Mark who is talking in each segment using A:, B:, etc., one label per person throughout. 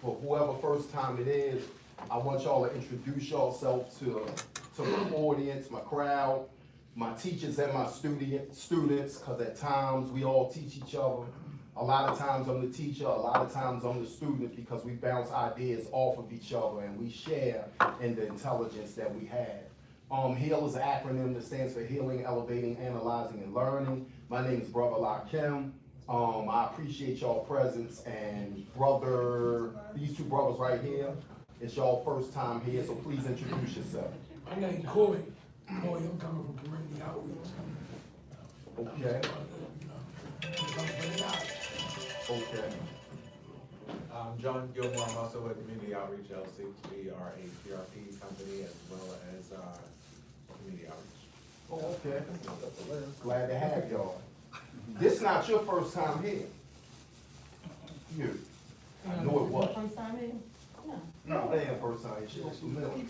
A: for whoever first time it is, I want y'all to introduce yourself to my audience, my crowd, my teachers and my students, because at times we all teach each other. A lot of times I'm the teacher, a lot of times I'm the student, because we bounce ideas off of each other and we share in the intelligence that we have. HEAL is an acronym that stands for Healing, Elevating, Analyzing, and Learning. My name is Brother Lakim. I appreciate y'all presence, and these two brothers right here, it's y'all first time here, so please introduce yourself.
B: My name is Corey. Corey, I'm coming from community outreach.
A: Okay. Okay.
C: John Gilmore, I'm also with Community Outreach LLC. We are a PRP company as well as community outreach.
A: Oh, okay. Glad to have y'all. This not your first time here. You. I know it was.
D: First time here? No.
A: No, that ain't the first time. She was familiar.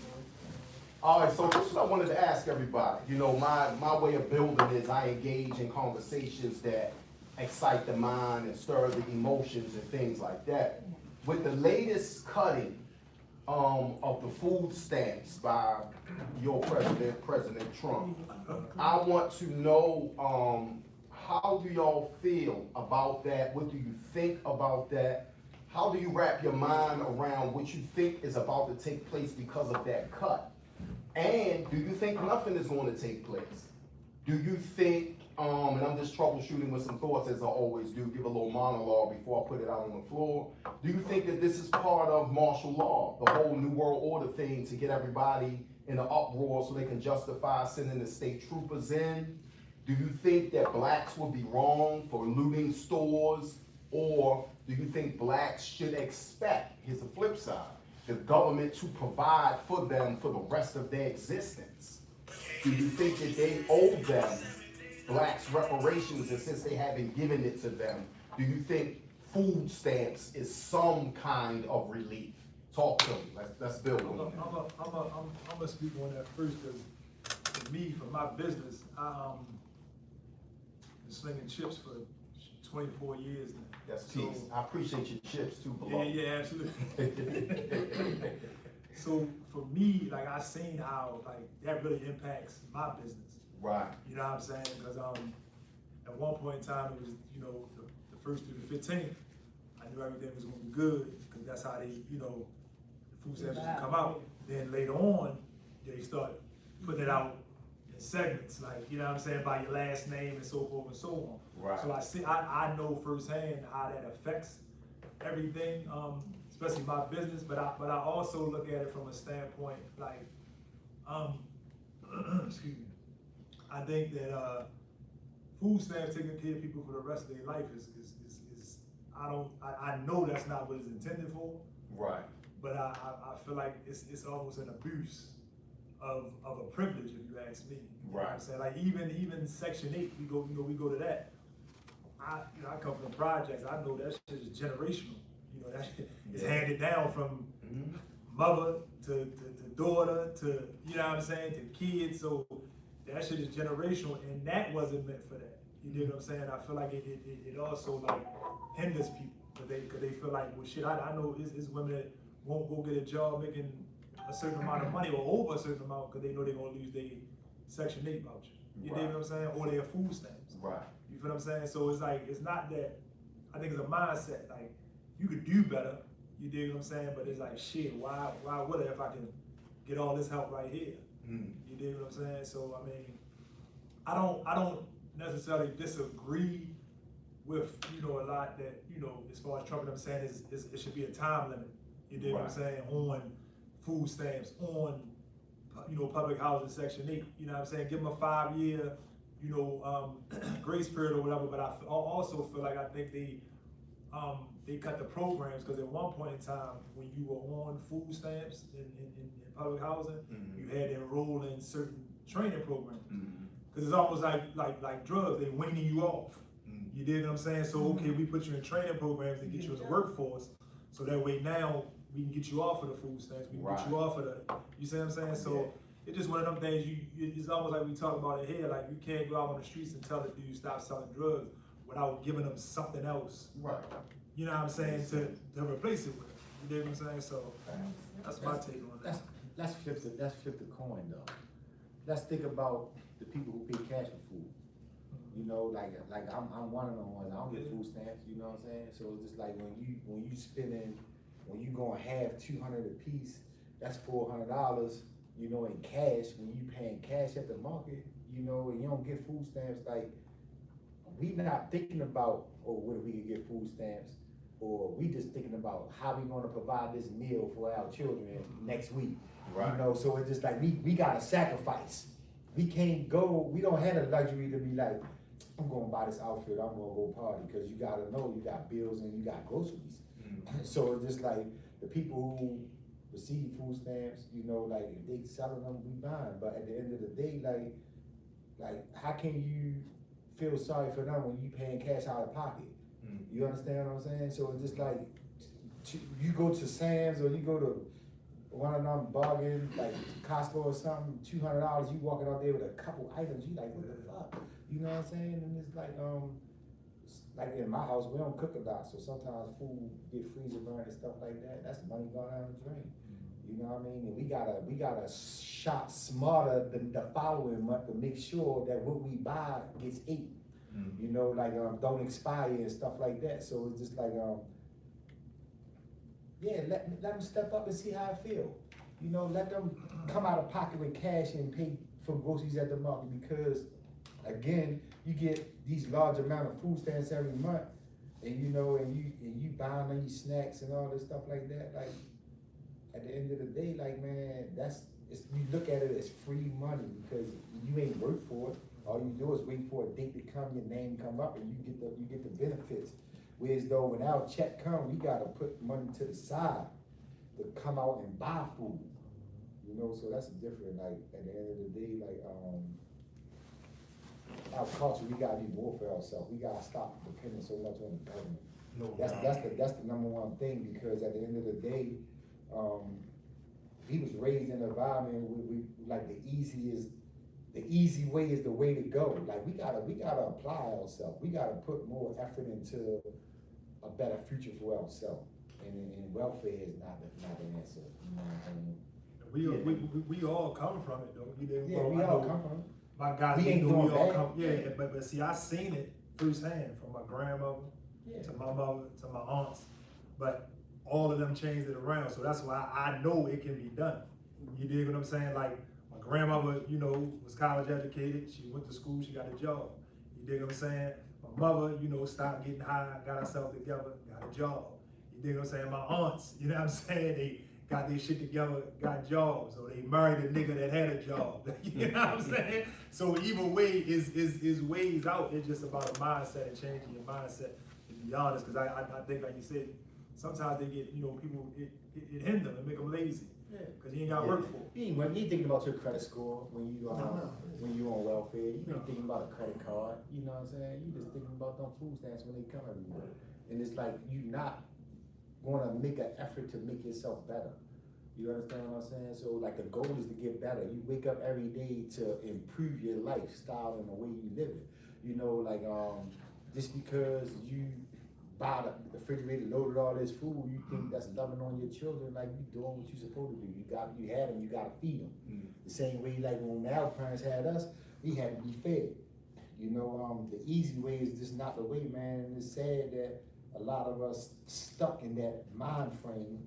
A: All right, so this is what I wanted to ask everybody. You know, my way of building is I engage in conversations that excite the mind and stir the emotions and things like that. With the latest cutting of the food stamps by your president, President Trump, I want to know how do y'all feel about that? What do you think about that? How do you wrap your mind around what you think is about to take place because of that cut? And do you think nothing is going to take place? Do you think, and I'm just troubleshooting with some thoughts as I always do, give a little monologue before I put it out on the floor. Do you think that this is part of martial law, the whole New World Order thing, to get everybody in an uproar so they can justify sending the state troopers in? Do you think that blacks would be wrong for looting stores? Or do you think blacks should expect, here's the flip side, the government to provide for them for the rest of their existence? Do you think that they owe them blacks reparations, and since they haven't given it to them, do you think food stamps is some kind of relief? Talk to me. Let's build on that.
E: I'm gonna speak on that first, because for me, for my business, I'm been slinging chips for 24 years now.
A: That's peace. I appreciate your chips too, below.
E: Yeah, absolutely. So for me, like, I seen how like that really impacts my business.
A: Right.
E: You know what I'm saying? Because at one point in time, it was, you know, the first through the 15th, I knew everything was gonna be good, because that's how they, you know, the food stamps would come out. Then later on, they start putting it out in segments, like, you know what I'm saying, by your last name and so forth and so on.
A: Right.
E: So I know firsthand how that affects everything, especially my business, but I also look at it from a standpoint like, excuse me, I think that food stamps taking care of people for the rest of their life is I know that's not what it's intended for.
A: Right.
E: But I feel like it's almost an abuse of a privilege, if you ask me. You know what I'm saying? Like even Section 8, we go to that. I come from the projects. I know that shit is generational. You know, that shit is handed down from mother to daughter to, you know what I'm saying, to kids. So that shit is generational, and that wasn't meant for that. You dig what I'm saying? I feel like it also like hinders people, because they feel like, well, shit, I know it's women that won't go get a job making a certain amount of money or over a certain amount, because they know they're gonna lose their Section 8 voucher. You dig what I'm saying? Or their food stamps.
A: Right.
E: You feel what I'm saying? So it's like, it's not that, I think it's a mindset, like, you could do better, you dig what I'm saying? But it's like, shit, why would I if I can get all this help right here? You dig what I'm saying? So, I mean, I don't necessarily disagree with, you know, a lot that, you know, as far as Trump and I'm saying, it should be a time limit, you dig what I'm saying, on food stamps, on, you know, public housing Section 8, you know what I'm saying? Give them a 5-year, you know, grace period or whatever, but I also feel like I think they cut the programs, because at one point in time, when you were on food stamps in public housing, you had to enroll in certain training programs. Because it's almost like drugs, they weaning you off. You dig what I'm saying? So, okay, we put you in training programs to get you in the workforce, so that way now we can get you off of the food stamps, we can get you off of the, you see what I'm saying? So it's just one of them things, it's almost like we talk about it here, like you can't go out on the streets and tell a dude stop selling drugs without giving them something else.
A: Right.
E: You know what I'm saying, to replace it with. You dig what I'm saying? So that's my take on that.
D: Let's flip the coin though. Let's think about the people who pay cash for food. You know, like I'm one of them ones. I don't get food stamps. You know what I'm saying? So it's just like when you gonna have 200 a piece, that's $400. You know, in cash. When you paying cash at the market, you know, and you don't get food stamps. Like we not thinking about, oh, whether we can get food stamps, or we just thinking about how we gonna provide this meal for our children next week.
A: Right.
D: You know, so it's just like we gotta sacrifice. We can't go. We don't have the luxury to be like, I'm gonna buy this outfit, I'm gonna go party, because you gotta know you got bills and you got groceries. So it's just like the people who receive food stamps, you know, like if they selling them, we buying. But at the end of the day, like how can you feel sorry for them when you paying cash out of pocket? You understand what I'm saying? So it's just like you go to Sam's or you go to one of them bargain like Costco or something, $200, you walking out there with a couple items, you like, what the fuck? You know what I'm saying? And it's like in my house, we don't cook a lot, so sometimes food get freezer burned and stuff like that. That's money going down the drain. You know what I mean? And we gotta shop smarter than the following month to make sure that what we buy gets ate. You know, like don't expire and stuff like that. So it's just like yeah, let them step up and see how I feel. You know, let them come out of pocket with cash and pay for groceries at the market, because again, you get these large amount of food stamps every month, and you know, and you buying all these snacks and all this stuff like that. Like at the end of the day, like man, you look at it as free money because you ain't work for it. All you do is wait for a date to come, your name come up, and you get the benefits. Whereas though when our check come, we gotta put money to the side to come out and buy food. You know, so that's different. Like at the end of the day, like our culture, we gotta do more for ourselves. We gotta stop depending so much on the government.
A: No,
D: That's the number one thing, because at the end of the day, he was raised in an environment where we like the easy way is the way to go. Like we gotta apply ourselves. We gotta put more effort into a better future for ourselves. And welfare is not the answer. You know what I mean?
E: We all come from it though.
D: Yeah, we all come from it.
E: My guys,
D: We ain't doing bad.
E: Yeah, but see, I seen it firsthand from my grandmother to my mother to my aunts. But all of them changed it around, so that's why I know it can be done. You dig what I'm saying? Like my grandmother, you know, was college educated. She went to school. She got a job. You dig what I'm saying? My mother, you know, stopped getting high, got herself together, got a job. You dig what I'm saying? My aunts, you know what I'm saying? They got their shit together, got jobs, or they married a nigga that had a job. You know what I'm saying? So either way is ways out. It's just about a mindset and changing your mindset, to be honest. Because I think, like you said, sometimes they get, you know, people, it hinder them and make them lazy. Because you ain't got to work for it.
D: You ain't thinking about your credit score when you on welfare. You ain't thinking about a credit card. You know what I'm saying? You just thinking about them food stamps when they come every month. And it's like you not gonna make an effort to make yourself better. You understand what I'm saying? So like the goal is to get better. You wake up every day to improve your lifestyle and the way you live it. You know, like just because you buy the refrigerator loaded all this food, you think that's loving on your children, like you doing what you're supposed to do. You had them, you gotta feed them. The same way like when our parents had us, we had to be fed. You know, the easy way is just not the way, man. And it's sad that a lot of us stuck in that mind frame.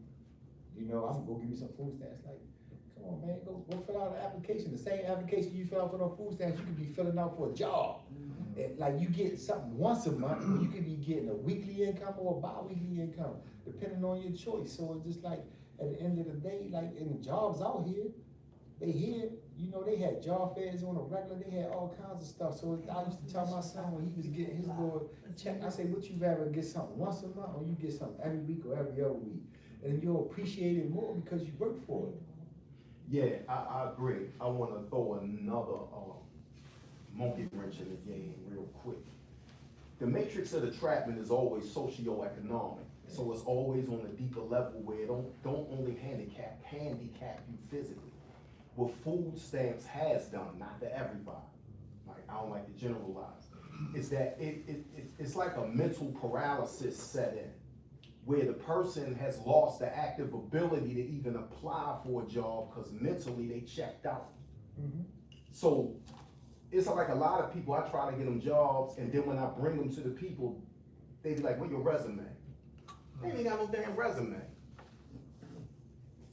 D: You know, I'm gonna go give me some food stamps. Like, come on, man, go fill out an application. The same application you fill out for no food stamps, you could be filling out for a job. Like you get something once a month, or you could be getting a weekly income or a bi-weekly income, depending on your choice. So it's just like at the end of the day, like in the jobs out here, you know, they had job fairs on a regular, they had all kinds of stuff. So I used to tell my son when he was getting his little check, I say, would you rather get something once a month or you get something every week or every other week? And you'll appreciate it more because you work for it.
A: Yeah, I agree. I want to throw another monkey wrench in the game real quick. The matrix of the trapment is always socio-economic. So it's always on a deeper level where it don't only handicap you physically. What food stamps has done, not to everybody, like I don't like to generalize, is that it's like a mental paralysis set in. where the person has lost the active ability to even apply for a job because mentally they checked out. So it's like a lot of people, I try to get them jobs, and then when I bring them to the people, they be like, "Where's your resume?" They ain't got no damn resume.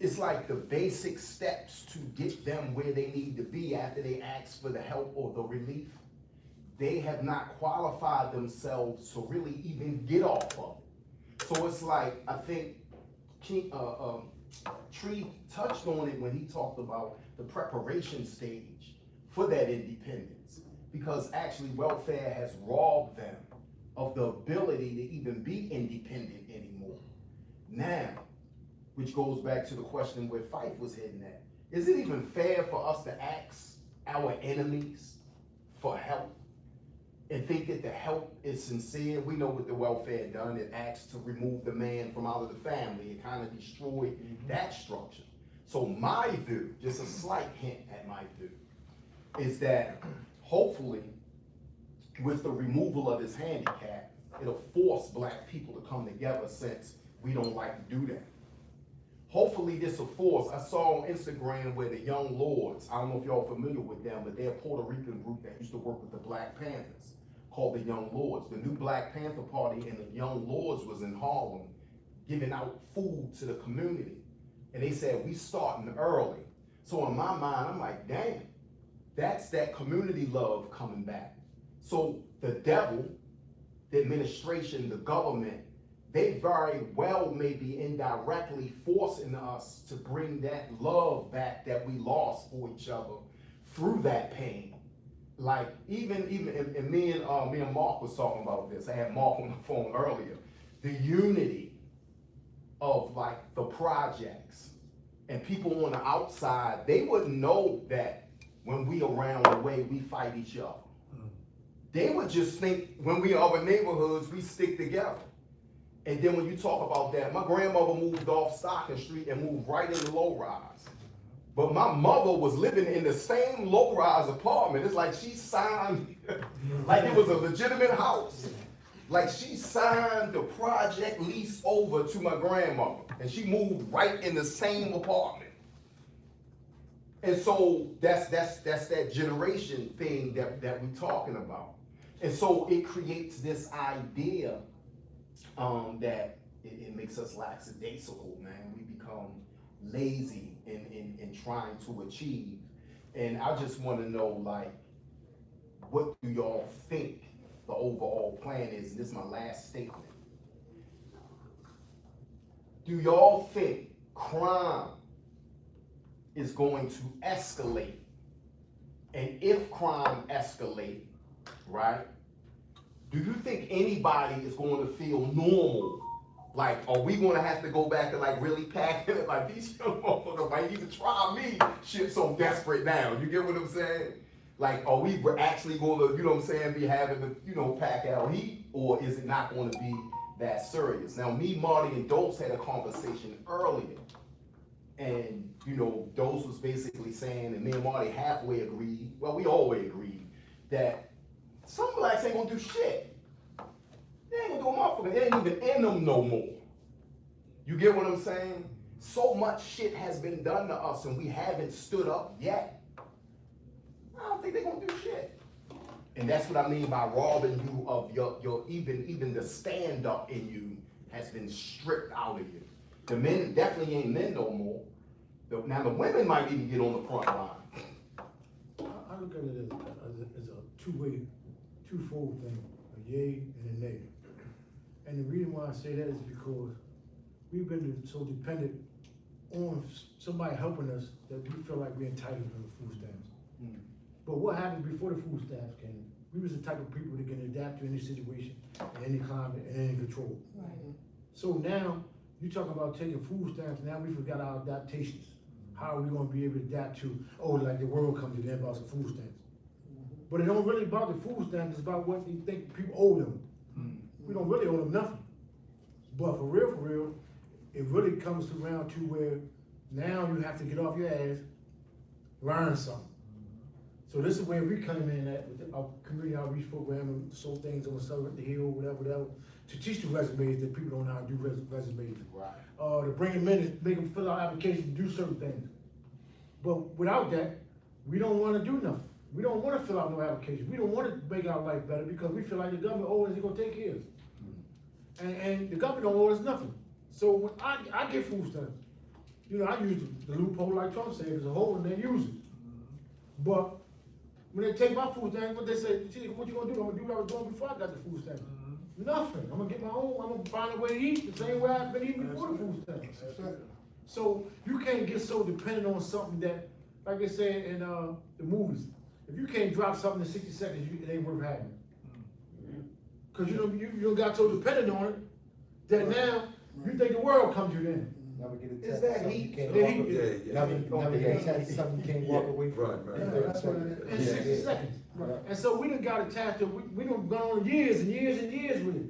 A: It's like the basic steps to get them where they need to be after they ask for the help or the relief. They have not qualified themselves to really even get off of it. So it's like, I think Tree touched on it when he talked about the preparation stage for that independence, because actually welfare has robbed them of the ability to even be independent anymore. Now, which goes back to the question where Fife was hitting at. Is it even fair for us to ask our enemies for help and think that the help is sincere? We know what the welfare done. It acts to remove the man from out of the family. It kind of destroyed that structure. So my view, just a slight hint at my view, is that hopefully with the removal of this handicap, it'll force black people to come together, since we don't like to do that. Hopefully this will force, I saw on Instagram where the Young Lords, I don't know if y'all familiar with them, but they're a Puerto Rican group that used to work with the Black Panthers, called the Young Lords. The new Black Panther Party and the Young Lords was in Harlem giving out food to the community. And they said, we starting early. So in my mind, I'm like, damn, that's that community love coming back. So the devil, the administration, the government, they very well may be indirectly forcing us to bring that love back that we lost for each other through that pain. Like even and me and Mark was talking about this. I had Mark on the phone earlier. The unity of like the projects and people on the outside, they wouldn't know that when we around the way we fight each other. They would just think when we are in neighborhoods, we stick together. And then when you talk about that, my grandmother moved off Stockton Street and moved right into low-rise. But my mother was living in the same low-rise apartment. It's like she signed, like it was a legitimate house. Like she signed the project lease over to my grandmother, and she moved right in the same apartment. And so that's that generation thing that we're talking about. And so it creates this idea that it makes us lackadaisical, man. We become lazy in trying to achieve. And I just want to know, like, what do y'all think the overall plan is? And this is my last statement. Do y'all think crime is going to escalate? And if crime escalates, right, do you think anybody is going to feel normal? Like, are we going to have to go back and like really pack it? Like, these young motherfuckers might even try me. Shit so desperate now. You get what I'm saying? Like, are we actually going to, you know what I'm saying, be having to, you know, pack our heat? Or is it not going to be that serious? Now, me, Marty, and Dose had a conversation earlier. And, you know, Dose was basically saying, and me and Marty halfway agreed, well, we always agreed, that some blacks ain't gonna do shit. They ain't gonna do a motherfucker. They ain't even in them no more. You get what I'm saying? So much shit has been done to us and we haven't stood up yet. I don't think they're gonna do shit. And that's what I mean by robbing you of your even the stand up in you has been stripped out of you. The men definitely ain't men no more. Now the women might even get on the front line.
B: I look at it as a twofold thing, a yay and a nay. And the reason why I say that is because we've been so dependent on somebody helping us that we feel like we're entitled to the food stamps. But what happened before the food stamps came? We was the type of people that can adapt to any situation, in any climate, and any control. Right. So now, you talking about taking food stamps, now we forgot our adaptations. How are we gonna be able to adapt to, oh, like the world comes to them about some food stamps? But it don't really about the food stamps, it's about what they think people owe them. We don't really owe them nothing. But for real, it really comes around to where now you have to get off your ass, learn something. So this is where we come in at with our community outreach program and sold things on Southern Hill, whatever, to teach the resumes that people don't know how to do resumes.
A: Right.
B: To bring them in and make them fill out applications, do certain things. But without that, we don't wanna do nothing. We don't wanna fill out no application. We don't wanna make our life better because we feel like the government always gonna take care of us. And the government don't owe us nothing. So when I get food stamps, you know, I use the loophole like Trump said, there's a hole and they use it. But when they take my food stamps, what they say, what you gonna do? I'm gonna do what I was doing before I got the food stamps. Nothing. I'm gonna get my own, I'm gonna find a way to eat the same way I've been eating before the food stamps. So you can't get so dependent on something that, like they say in the movies, if you can't drop something in 60 seconds, it ain't worth having. Cause you got so dependent on it that now you think the world comes to you then.
D: Never get
A: Is
D: attached
A: that
D: to something
A: heat?
D: you can't
B: The
D: walk
B: heat-
D: away. Never get attached to something you can't walk away from.
F: Right.
B: In 60 seconds. And so we done got attached to, we done gone on years and years and years with it.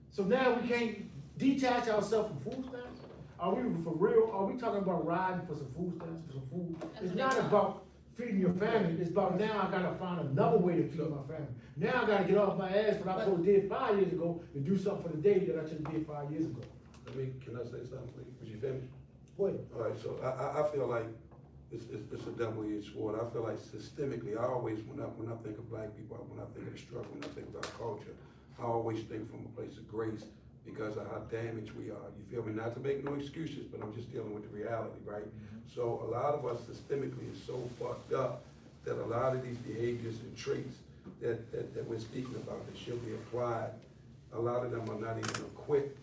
B: So now we can't detach ourselves from food stamps? Are we for real, are we talking about riding for some food stamps, for some food? It's not about feeding your family, it's about now I gotta find another way to feed my family. Now I gotta get off my ass what I supposed to did 5 years ago and do something for the day that I should've did 5 years ago.
F: Can I say something, please? Was you finished?
B: Go ahead.
F: All right, so I feel like it's a double-edged sword. I feel like systemically, I always, when I think of black people, when I think of the struggle, when I think about culture, I always think from a place of grace because of how damaged we are. You feel me? Not to make no excuses, but I'm just dealing with the reality, right? So a lot of us systemically is so fucked up that a lot of these behaviors and traits that we're speaking about that should be applied, a lot of them are not even equipped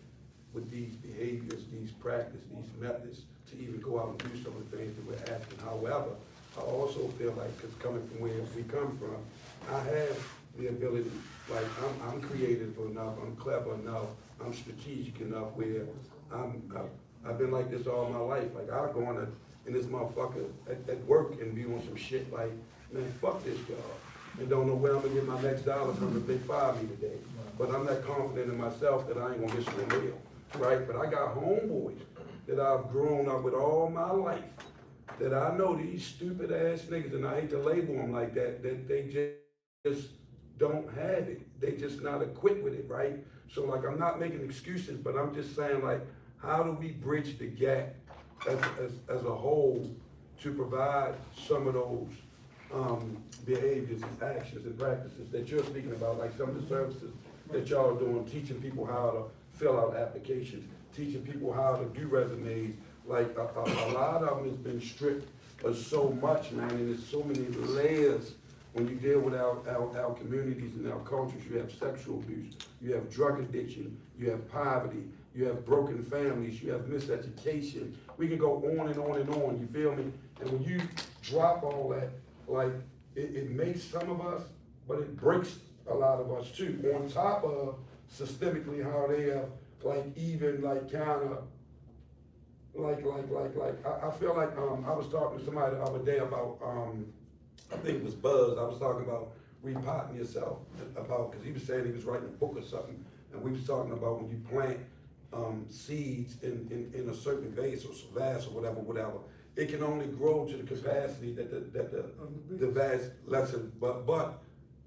F: with these behaviors, these practices, these methods to even go out and do some of the things that we're asking. However, I also feel like, because coming from where we come from, I have the ability, like I'm creative enough, I'm clever enough, I'm strategic enough where I've been like this all my life. Like I'll go in this motherfucker at work and be on some shit like, man, fuck this job. And don't know where I'm gonna get my next dollar from if they fire me today. But I'm that confident in myself that I ain't gonna miss a meal, right? But I got homeboys that I've grown up with all my life that I know these stupid ass niggas, and I hate to label them like that they just don't have it. They just not equipped with it, right? So like, I'm not making excuses, but I'm just saying like, how do we bridge the gap as a whole to provide some of those behaviors and actions and practices that you're speaking about, like some of the services that y'all are doing, teaching people how to fill out applications, teaching people how to do resumes. Like a lot of them has been stripped of so much, man, and there's so many layers when you deal with our communities and our cultures. You have sexual abuse, you have drug addiction, you have poverty, you have broken families, you have miseducation. We can go on and on and on, you feel me? And when you drop all that, like, it makes some of us, but it breaks a lot of us too. On top of systemically how they have, like, even like kind of, I feel like I was talking to somebody the other day about, I think it was Buzz, I was talking about repotting yourself, about, because he was saying he was writing a book or something, and we was talking about when you plant seeds in a certain vase or whatever, it can only grow to the capacity that the vase lets it, but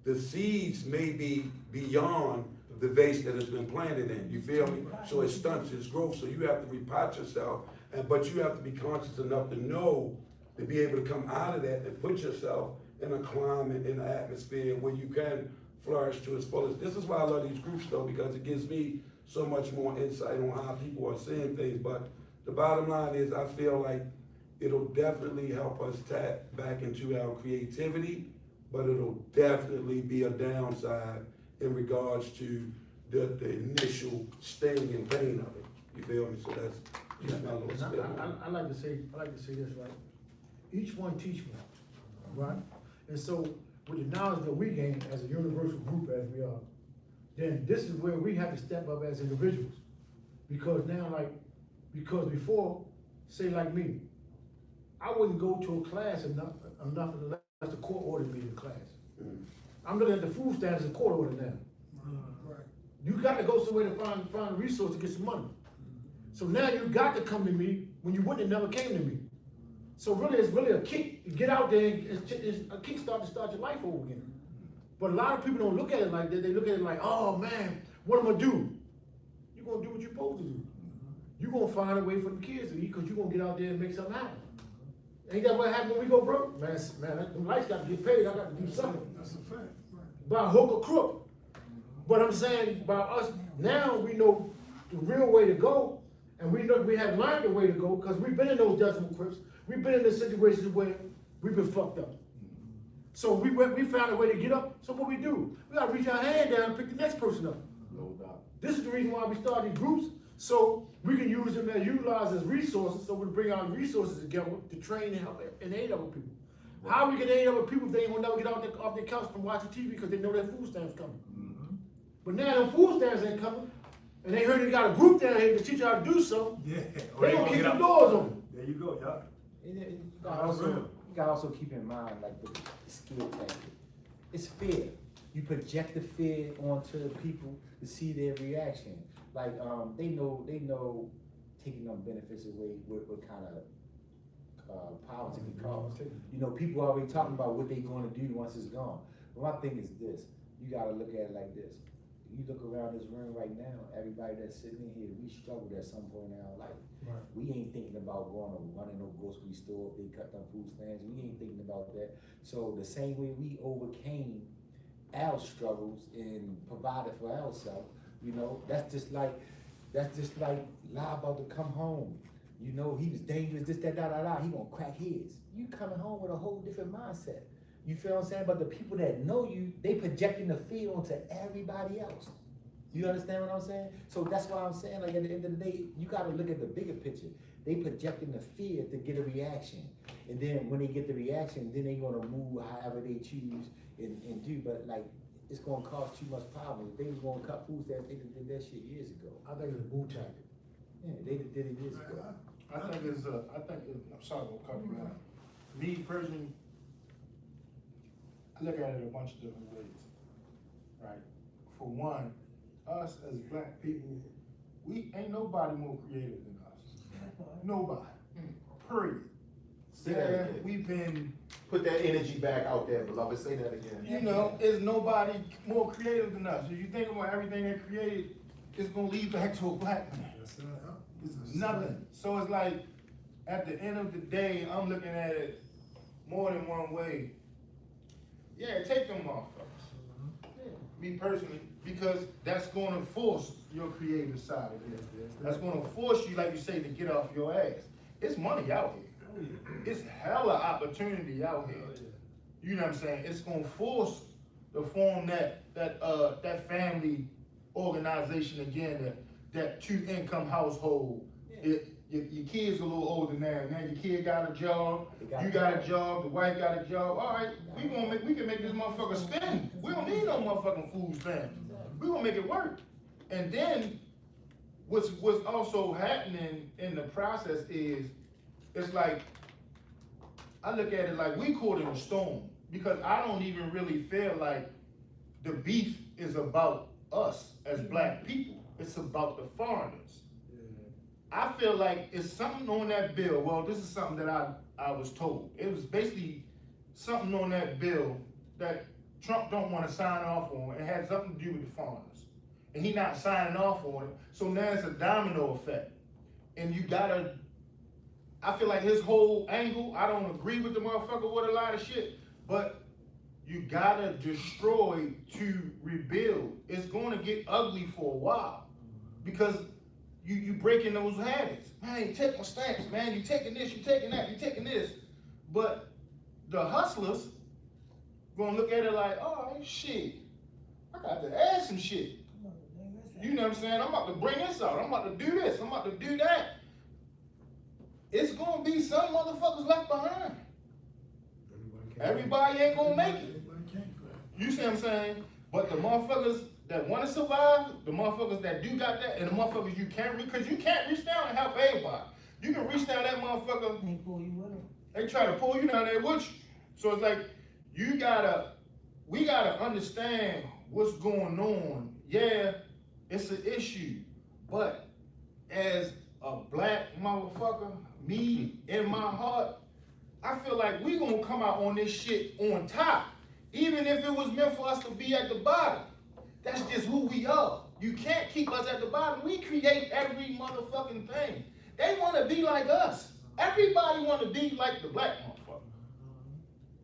F: the seeds may be beyond the vase that has been planted in, you feel me? So it stunts its growth, so you have to repot yourself, but you have to be conscious enough to know, to be able to come out of that and put yourself in a climate, in an atmosphere where you can flourish to its fullest. This is why I love these groups though, because it gives me so much more insight on how people are seeing things. But the bottom line is, I feel like it'll definitely help us tap back into our creativity, but it'll definitely be a downside in regards to the initial sting and pain of it. You feel me? So that's just my little spin.
B: I like to say this, right? Each one teach one, right? And so with the knowledge that we gain as a universal group as we are, then this is where we have to step up as individuals. Because now, because before, say like me, I wouldn't go to a class enough unless the court ordered me to class. I'm looking at the food stamps as a court order now.
G: Right.
B: You got to go somewhere to find a resource to get some money. So now you got to come to me when you wouldn't have never came to me. So really, it's really a kick to get out there and it's a kickstart to start your life over again. But a lot of people don't look at it like that. They look at it like, oh man, what am I gonna do? You're gonna do what you're supposed to do. You're gonna find a way for the kids to eat because you're gonna get out there and make something happen. Ain't that what happened when we go broke? Man, them lights got to get paid. I got to do something.
G: That's a fact. Right.
B: By hook or crook. But I'm saying by us, now we know the real way to go. And we know we have learned the way to go because we've been in those decimal crips. We've been in the situations where we've been fucked up. So we found a way to get up. So what we do? We gotta reach our hand down and pick the next person up.
A: No doubt.
B: This is the reason why we started groups, so we can use them and utilize as resources, so we bring our resources together to train and help and aid other people. Right. How we can aid other people if they ain't gonna never get off their couch from watching TV because they know their food stamps coming.
A: Mm-hmm.
B: But now them food stamps ain't coming, and they heard they got a group down here to teach you how to do something.
E: Yeah.
B: They gonna keep the doors open.
E: There you go, y'all.
D: You gotta also keep in mind, like, the skill tactic. It's fear. You project the fear onto the people to see their reaction. Like, they know taking them benefits away what kind of power it can cause. You know, people already talking about what they're gonna do once it's gone. But my thing is this, you gotta look at it like this. You look around this room right now, everybody that's sitting in here, we struggled at some point in our life.
B: Right.
D: We ain't thinking about going to running no grocery store if they cut them food stamps. We ain't thinking about that. So the same way we overcame our struggles and provided for ourselves, you know, that's just like lie about to come home. You know, he was dangerous, this, that, he gonna crack his. You coming home with a whole different mindset. You feel what I'm saying? But the people that know you, they projecting the fear onto everybody else. You understand what I'm saying? So that's why I'm saying, like, at the end of the day, you gotta look at the bigger picture. They projecting the fear to get a reaction. And then when they get the reaction, then they gonna move however they choose and do. But like, it's gonna cause too much problems. If they was gonna cut food stamps, they did that shit years ago.
B: I think it's a boot tactic.
D: Yeah, they did it years ago.
G: I think I'm sorry to cut you out. Me personally, I look at it a bunch of different ways, right? For one, us as black people, we ain't nobody more creative than us. Nobody, period.
A: Say that again.
G: We've been,
A: Put that energy back out there, beloved. Say that again.
G: you know, is nobody more creative than us. If you think about everything they created, it's gonna lead back to a black man. It's nothing. So it's like, at the end of the day, I'm looking at it more than one way. Yeah, take them motherfuckers. Me personally, because that's gonna force your creative side of it. That's gonna force you, like you say, to get off your ass. It's money out here. It's hella opportunity out here. You know what I'm saying? It's gonna force to form that family organization again, that two-income household. Your kid's a little older now. Now your kid got a job, you got a job, the wife got a job. All right, we can make this motherfucker spend. We don't need no motherfucking food stamps. We gonna make it work. And then what's also happening in the process is, it's like, I look at it like we caught in a storm, because I don't even really feel like the beef is about us as black people. It's about the foreigners. I feel like it's something on that bill. Well, this is something that I was told. It was basically something on that bill that Trump don't want to sign off on. It had something to do with the foreigners. And he not signing off on it. So now it's a domino effect. And you gotta, I feel like his whole angle, I don't agree with the motherfucker with a lot of shit, but you gotta destroy to rebuild. It's gonna get ugly for a while, because you breaking those habits. Man, you take my stamps, man, you taking this, you taking that, you taking this. But the hustlers gonna look at it like, oh shit, I got to add some shit. You know what I'm saying? I'm about to bring this out, I'm about to do this, I'm about to do that. It's gonna be some motherfuckers left behind. Everybody ain't gonna make it. You see what I'm saying? But the motherfuckers that wanna survive, the motherfuckers that do got that, and the motherfuckers you can't reach, because you can't reach down and help everybody. You can reach down that motherfucker,
H: They pull you with them.
G: they try to pull you down there with you. So it's like, we gotta understand what's going on. Yeah, it's an issue, but as a black motherfucker, me, in my heart, I feel like we gonna come out on this shit on top. Even if it was meant for us to be at the bottom. That's just who we are. You can't keep us at the bottom. We create every motherfucking thing. They wanna be like us. Everybody wanna be like the black motherfucker.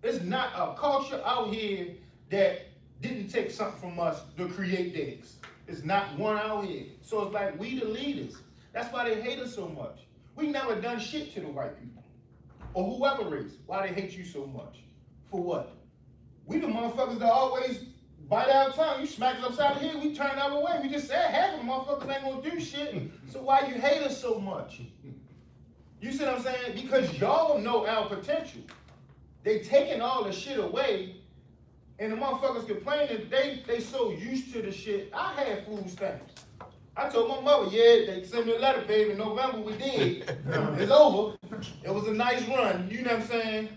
G: It's not a culture out here that didn't take something from us to create theirs. It's not one out here. So it's like we the leaders. That's why they hate us so much. We never done shit to the white people. Or whoever race. Why they hate you so much? For what? We the motherfuckers that always bite our tongue. You smack us upside the head, we turn the other way. We just said half of the motherfuckers ain't gonna do shit. So why you hate us so much? You see what I'm saying? Because y'all know our potential. They taking all the shit away, and the motherfuckers complaining they so used to the shit. I had food stamps. I told my mother, yeah, they sent me a letter, baby, in November, we did. It's over. It was a nice run, you know what I'm saying?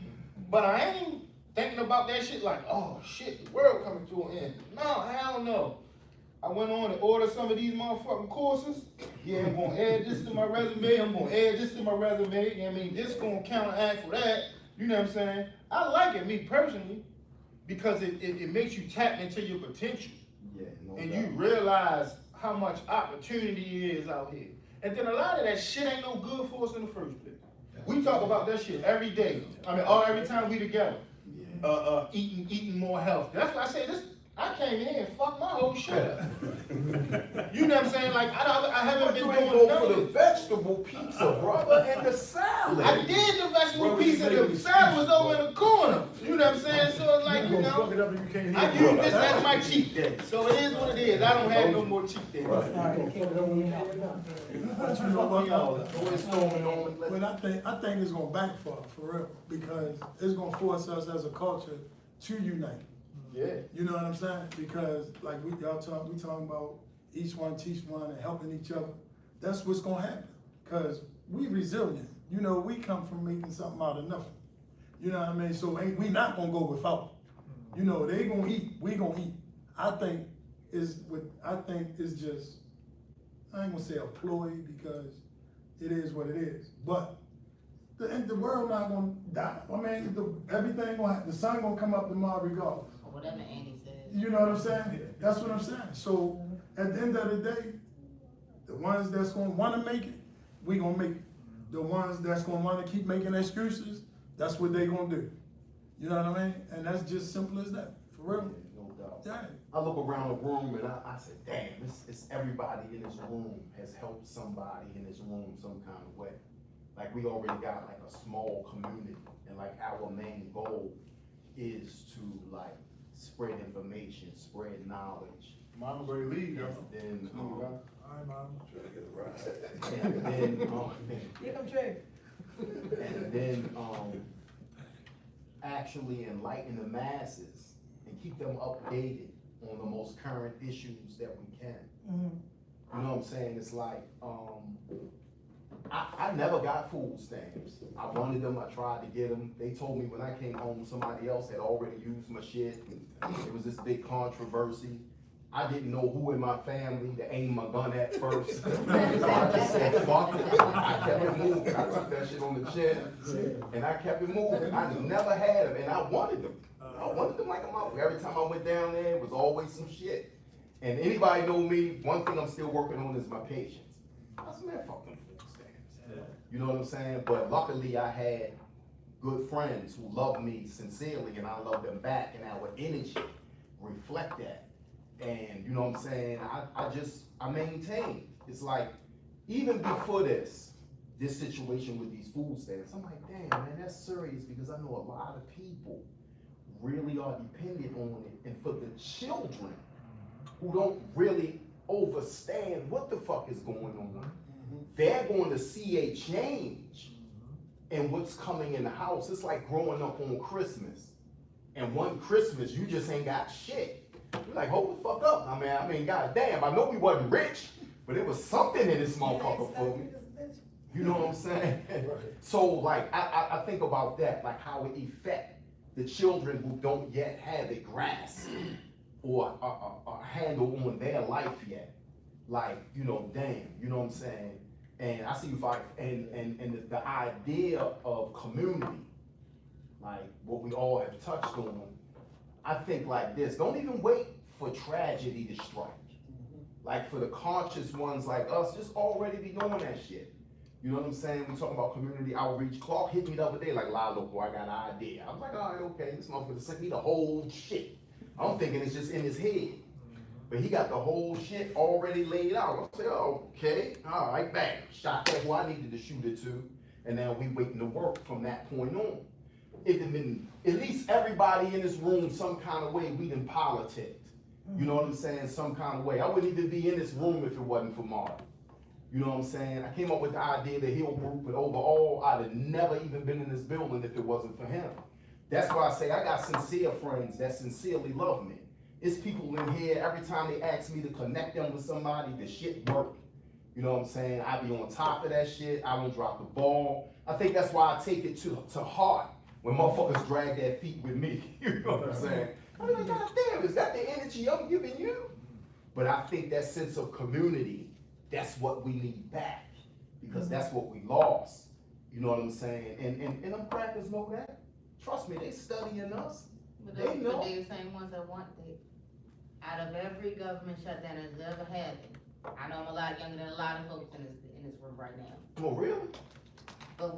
G: But I ain't thinking about that shit like, oh shit, the world coming to an end. No, hell no. I went on and ordered some of these motherfucking courses. Yeah, I'm gonna add this to my resume, I'm gonna add this to my resume. You know what I mean, this gonna counteract for that. You know what I'm saying? I like it, me personally, because it makes you tap into your potential.
A: Yeah, no
G: And
A: doubt.
G: you realize how much opportunity is out here. And then a lot of that shit ain't no good for us in the first place. We talk about that shit every day. I mean, every time we together. Eating more healthy. That's why I say this. I came in here and fucked my whole shit up. You know what I'm saying? Like I haven't been doing
A: go
G: none
A: for
G: of
A: the
G: it.
A: vegetable pizza, brother, and the salad.
G: I did the vegetable
F: Brother,
G: pizza.
F: you
G: The salad was over in the corner. You know what I'm saying? So it's like, you
B: Fuck it
G: know,
B: up and you can't
G: I
B: hear.
G: use this as my cheat day. So it is what it is. I don't have no more cheat days.
B: But you know what,
G: Y'all always storming on.
H: But I think it's gonna backfire for real, because it's gonna force us as a culture to unite.
G: Yeah.
H: You know what I'm saying? Because like we talking about each one teach one and helping each other. That's what's gonna happen. Cause we resilient. You know, we come from making something out of nothing. You know what I mean? So we not gonna go without. You know, they gonna eat, we gonna eat. I think it's just, I ain't gonna say a ploy because it is what it is. But the world not gonna die. I mean, everything the sun gonna come up tomorrow regardless.
I: Whatever Andy says.
H: You know what I'm saying? That's what I'm saying. So at the end of the day, the ones that's gonna wanna make it, we gonna make it. The ones that's gonna wanna keep making excuses, that's what they gonna do. You know what I mean? And that's just simple as that, for real.
A: No doubt.
H: Yeah.
A: I look around the room and I said, damn, it's everybody in this room has helped somebody in this room some kind of way. Like we already got like a small community, and like our main goal is to like spread information, spread knowledge.
G: Mama Gray leave, y'all.
A: And then,
E: All right, mom.
F: Trying to get a ride.
A: and then,
I: Here come Trey.
A: and then, actually enlighten the masses and keep them updated on the most current issues that we can. You know what I'm saying? It's like, I never got food stamps. I wanted them, I tried to get them. They told me when I came home, somebody else had already used my shit. It was this big controversy. I didn't know who in my family to aim my gun at first. So I just said, fuck it. I kept it moving. I took that shit on the chin and I kept it moving. I never had them and I wanted them. I wanted them like a motherfucker. Every time I went down there, it was always some shit. And anybody know me, one thing I'm still working on is my patience. I said, man, fuck them food stamps. You know what I'm saying? But luckily I had good friends who loved me sincerely and I love them back, and our energy reflect that. And you know what I'm saying? I maintained. It's like, even before this situation with these food stamps, I'm like, damn, man, that's serious, because I know a lot of people really are dependent on it. And for the children who don't really understand what the fuck is going on, they're going to see a change in what's coming in the house. It's like growing up on Christmas. And one Christmas, you just ain't got shit. You're like, hold the fuck up. I mean, goddamn, I know we wasn't rich, but it was something in this motherfucker for me. You know what I'm saying? So, like, I think about that, like how it affect the children who don't yet have a grasp or a handle on their life yet. Like, you know, damn, you know what I'm saying? And I see you fight, and the idea of community like what we all have touched on, I think like this, don't even wait for tragedy to strike. Like for the conscious ones like us, just already be doing that shit. You know what I'm saying? We talking about community outreach. Clark hit me the other day like, look, boy, I got an idea. I was like, all right, okay, this motherfucker sent me the whole shit. I'm thinking it's just in his head. But he got the whole shit already laid out. I said, okay, all right, bang. Shot that who I needed to shoot it to. And now we waiting to work from that point on. It had been, at least everybody in this room, some kind of way, we done politicked. You know what I'm saying? Some kind of way. I wouldn't even be in this room if it wasn't for Martin. You know what I'm saying? I came up with the idea of the Hill Group, but overall, I'd have never even been in this building if it wasn't for him. That's why I say I got sincere friends that sincerely love me. It's people in here, every time they ask me to connect them with somebody, the shit work. You know what I'm saying? I be on top of that shit. I don't drop the ball. I think that's why I take it to heart when motherfuckers drag their feet with me. You know what I'm saying? I mean, God damn, is that the energy I'm giving you? But I think that sense of community, that's what we need back, because that's what we lost. You know what I'm saying? And them crackers know that. Trust me, they studying us.
I: But
A: They know.
I: they're the same ones that want it. Out of every government shutdown that's ever happened, I know I'm a lot younger than a lot of folks in this room right now.
A: Oh, really?
I: But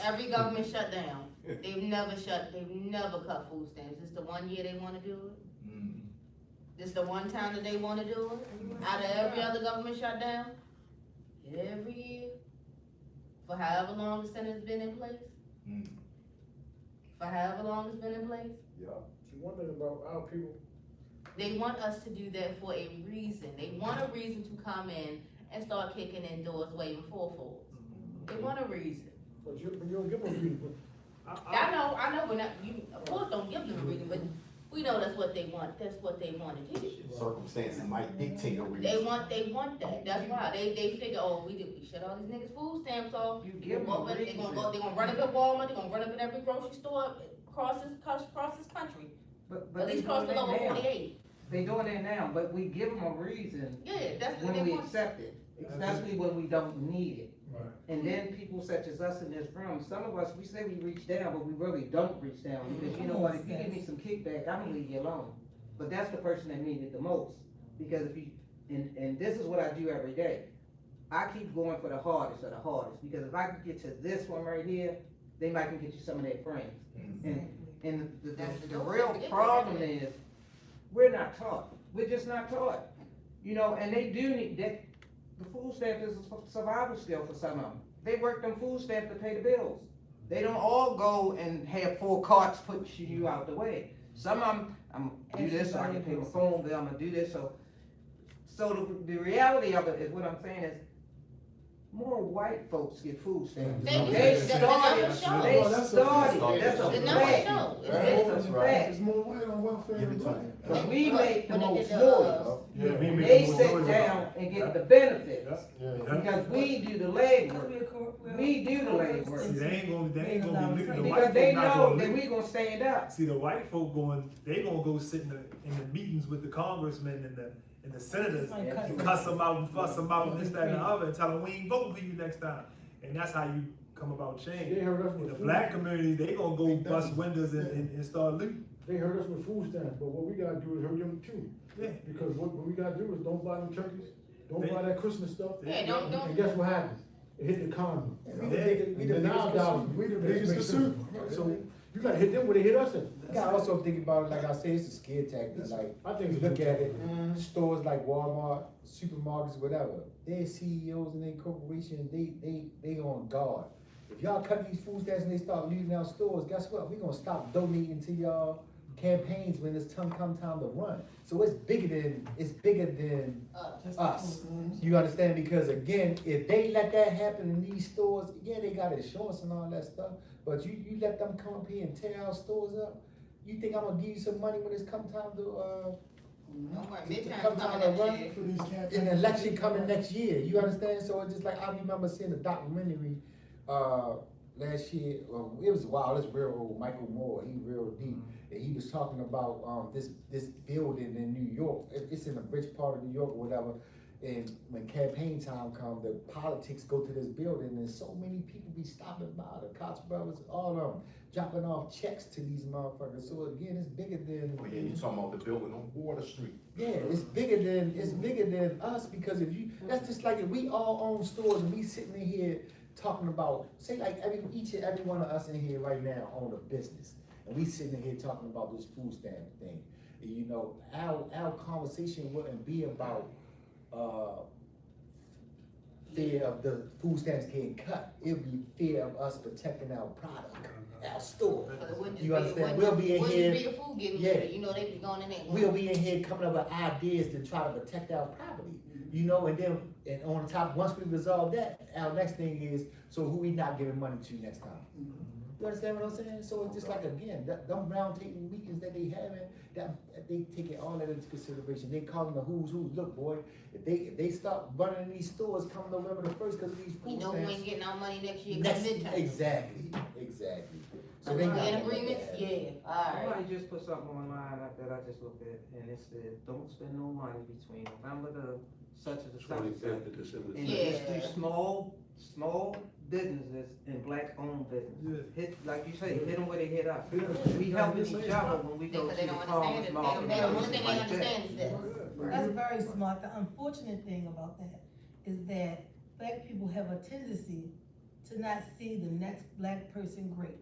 I: every government shutdown, they've never cut food stamps. This the one year they wanna do it? This the one time that they wanna do it? Out of every other government shutdown, every year, for however long the Senate's been in place, for however long it's been in place,
A: Yeah.
B: See, one thing about our people,
I: they want us to do that for a reason. They want a reason to come in and start kicking in doors, waving 4-4s. They want a reason.
B: but you don't give them a reason.
I: I know, we're not, you, of course, don't give them a reason, but we know that's what they want, that's what they want to do.
A: Circumstances might dictate a reason.
I: They want that, that's why, they figure, oh, we shut all these niggas' food stamps off.
J: You give them a
I: They
J: reason.
I: gonna run up at Walmart, they gonna run up at every grocery store across this country,
J: But
I: at
J: they
I: least across the
J: doing
I: lower
J: that now.
I: 48.
J: They doing that now, but we give them a reason
I: Yeah, that's what
J: when
I: they
J: we
I: want.
J: accept it, especially when we don't need it.
B: Right.
J: And then people such as us in this room, some of us, we say we reach down, but we really don't reach down, because you know what, if you give me some kickback, I'm gonna leave you alone. But that's the person that needed the most, because if you, and this is what I do every day, I keep going for the hardest of the hardest, because if I can get to this one right here, they might can get you some of their friends. And the real problem is, we're not taught, we're just not taught. You know, and they do need, that, the food stamp is a survival skill for some of them. They work them food stamps to pay the bills. They don't all go and have 4 carts pushing you out the way. Some of them, I'm gonna do this so I can pay my phone bill, I'm gonna do this so the reality of it is, what I'm saying is, more white folks get food stamps.
I: They do.
J: They
I: The
J: started,
I: numbers show.
J: they
B: That's a
J: started,
B: fact.
J: that's a
I: The numbers
J: fact.
I: show.
J: That's a fact.
B: There's more white on welfare than black.
J: But we make the
I: When they
J: most
I: did
J: noise.
B: Yeah, we make
J: They
B: more
J: sit
B: noise
J: down
B: about
J: and
B: it.
J: get the benefits,
B: Yeah.
J: because we do the legwork. We do the
E: See,
J: legwork.
E: they ain't gonna be looking, the
J: Because
E: white
J: they
E: folk not
J: know
E: gonna
J: that
E: look.
J: we gonna stand up.
E: See, the white folk they gonna go sit in the meetings with the congressmen and the senators and cuss them out and fuss them out and this, that, and the other, and tell them we ain't voting for you next time. And that's how you come about change.
B: They heard us
E: In
B: with
E: the
B: food.
E: black community, they gonna go bust windows and start looting.
B: They hurt us with food stamps, but what we gotta do is hurt them too.
E: Yeah.
B: Because what we gotta do is don't buy them turkeys, don't
E: They-
B: buy that Christmas stuff.
I: Yeah, don't.
B: And guess what happens? It hit the economy.
G: We the biggest consumer.
B: We the biggest consumer. So you gotta hit them where they hit us at.
D: You gotta also think about it, like I say, it's a scare tactic, like,
B: I think
D: you
B: it's
D: look at it,
G: Mhm.
D: stores like Walmart, supermarkets, whatever, their CEOs and their corporations, they on guard. If y'all cut these food stamps and they start leaving our stores, guess what? We gonna stop donating to y'all campaigns when it's come time to run. So it's bigger than us. You understand? Because again, if they let that happen in these stores, yeah, they got insurance and all that stuff, but you let them come up here and tear our stores up, you think I'm gonna give you some money when it's come time to,
I: Don't worry,
D: to
I: midterm's
D: come time
I: coming
D: to
I: up
D: run?
I: year.
G: For these campaigns.
D: An election coming next year, you understand? So it's just like, I remember seeing a documentary, last year, it was wild, it's real old, Michael Moore, he real deep. And he was talking about, this building in New York, it's in a rich part of New York or whatever, and when campaign time comes, the politics go to this building, and so many people be stopping by, the Cox brothers, all of them, dropping off checks to these motherfuckers. So again, it's bigger than.
A: Oh, yeah, you talking about the building on Water Street.
D: Yeah, it's bigger than us, because if you, that's just like if we all own stores and we sitting in here talking about, say like each and every one of us in here right now own a business, and we sitting in here talking about this food stamp thing. And, you know, our conversation wouldn't be about fear of the food stamps getting cut. It would be fear of us protecting our product, our store.
I: So it wouldn't just
D: You
I: be-
D: understand?
I: it
D: We'll
I: wouldn't
D: be in
I: just
D: here.
I: be the food getting
D: Yeah.
I: looted, you know, they be going in there.
D: We'll be in here coming up with ideas to try to protect our property, you know, and then, and on top, once we resolve that, our next thing is, so who we not giving money to next time? You understand what I'm saying? So it's just like, again, them round table meetings that they having, that, they taking all that into consideration. They calling the who's who. Look, boy, if they start running these stores come November the 1st because of these
I: We
D: food
I: know we ain't
D: stamps.
I: getting our money next year,
D: Next,
I: cause midterm.
D: exactly. So
I: So
D: they
I: we
D: got
I: in
D: that.
I: agreement? Yeah, alright.
J: Somebody just put something online that I just looked at, and it said, don't spend no money between November the such and such.
F: 25th of December.
J: And
I: Yeah.
J: just do small businesses and black-owned businesses. Hit, like you say, hit them where they hit us. We helping each other when we go
I: Because
J: to
I: they
J: the
I: don't
J: farmers
I: understand it,
J: market.
I: they don't, one thing they
J: like that.
I: understand is this.
K: That's very smart. The unfortunate thing about that is that black people have a tendency to not see the next black person great.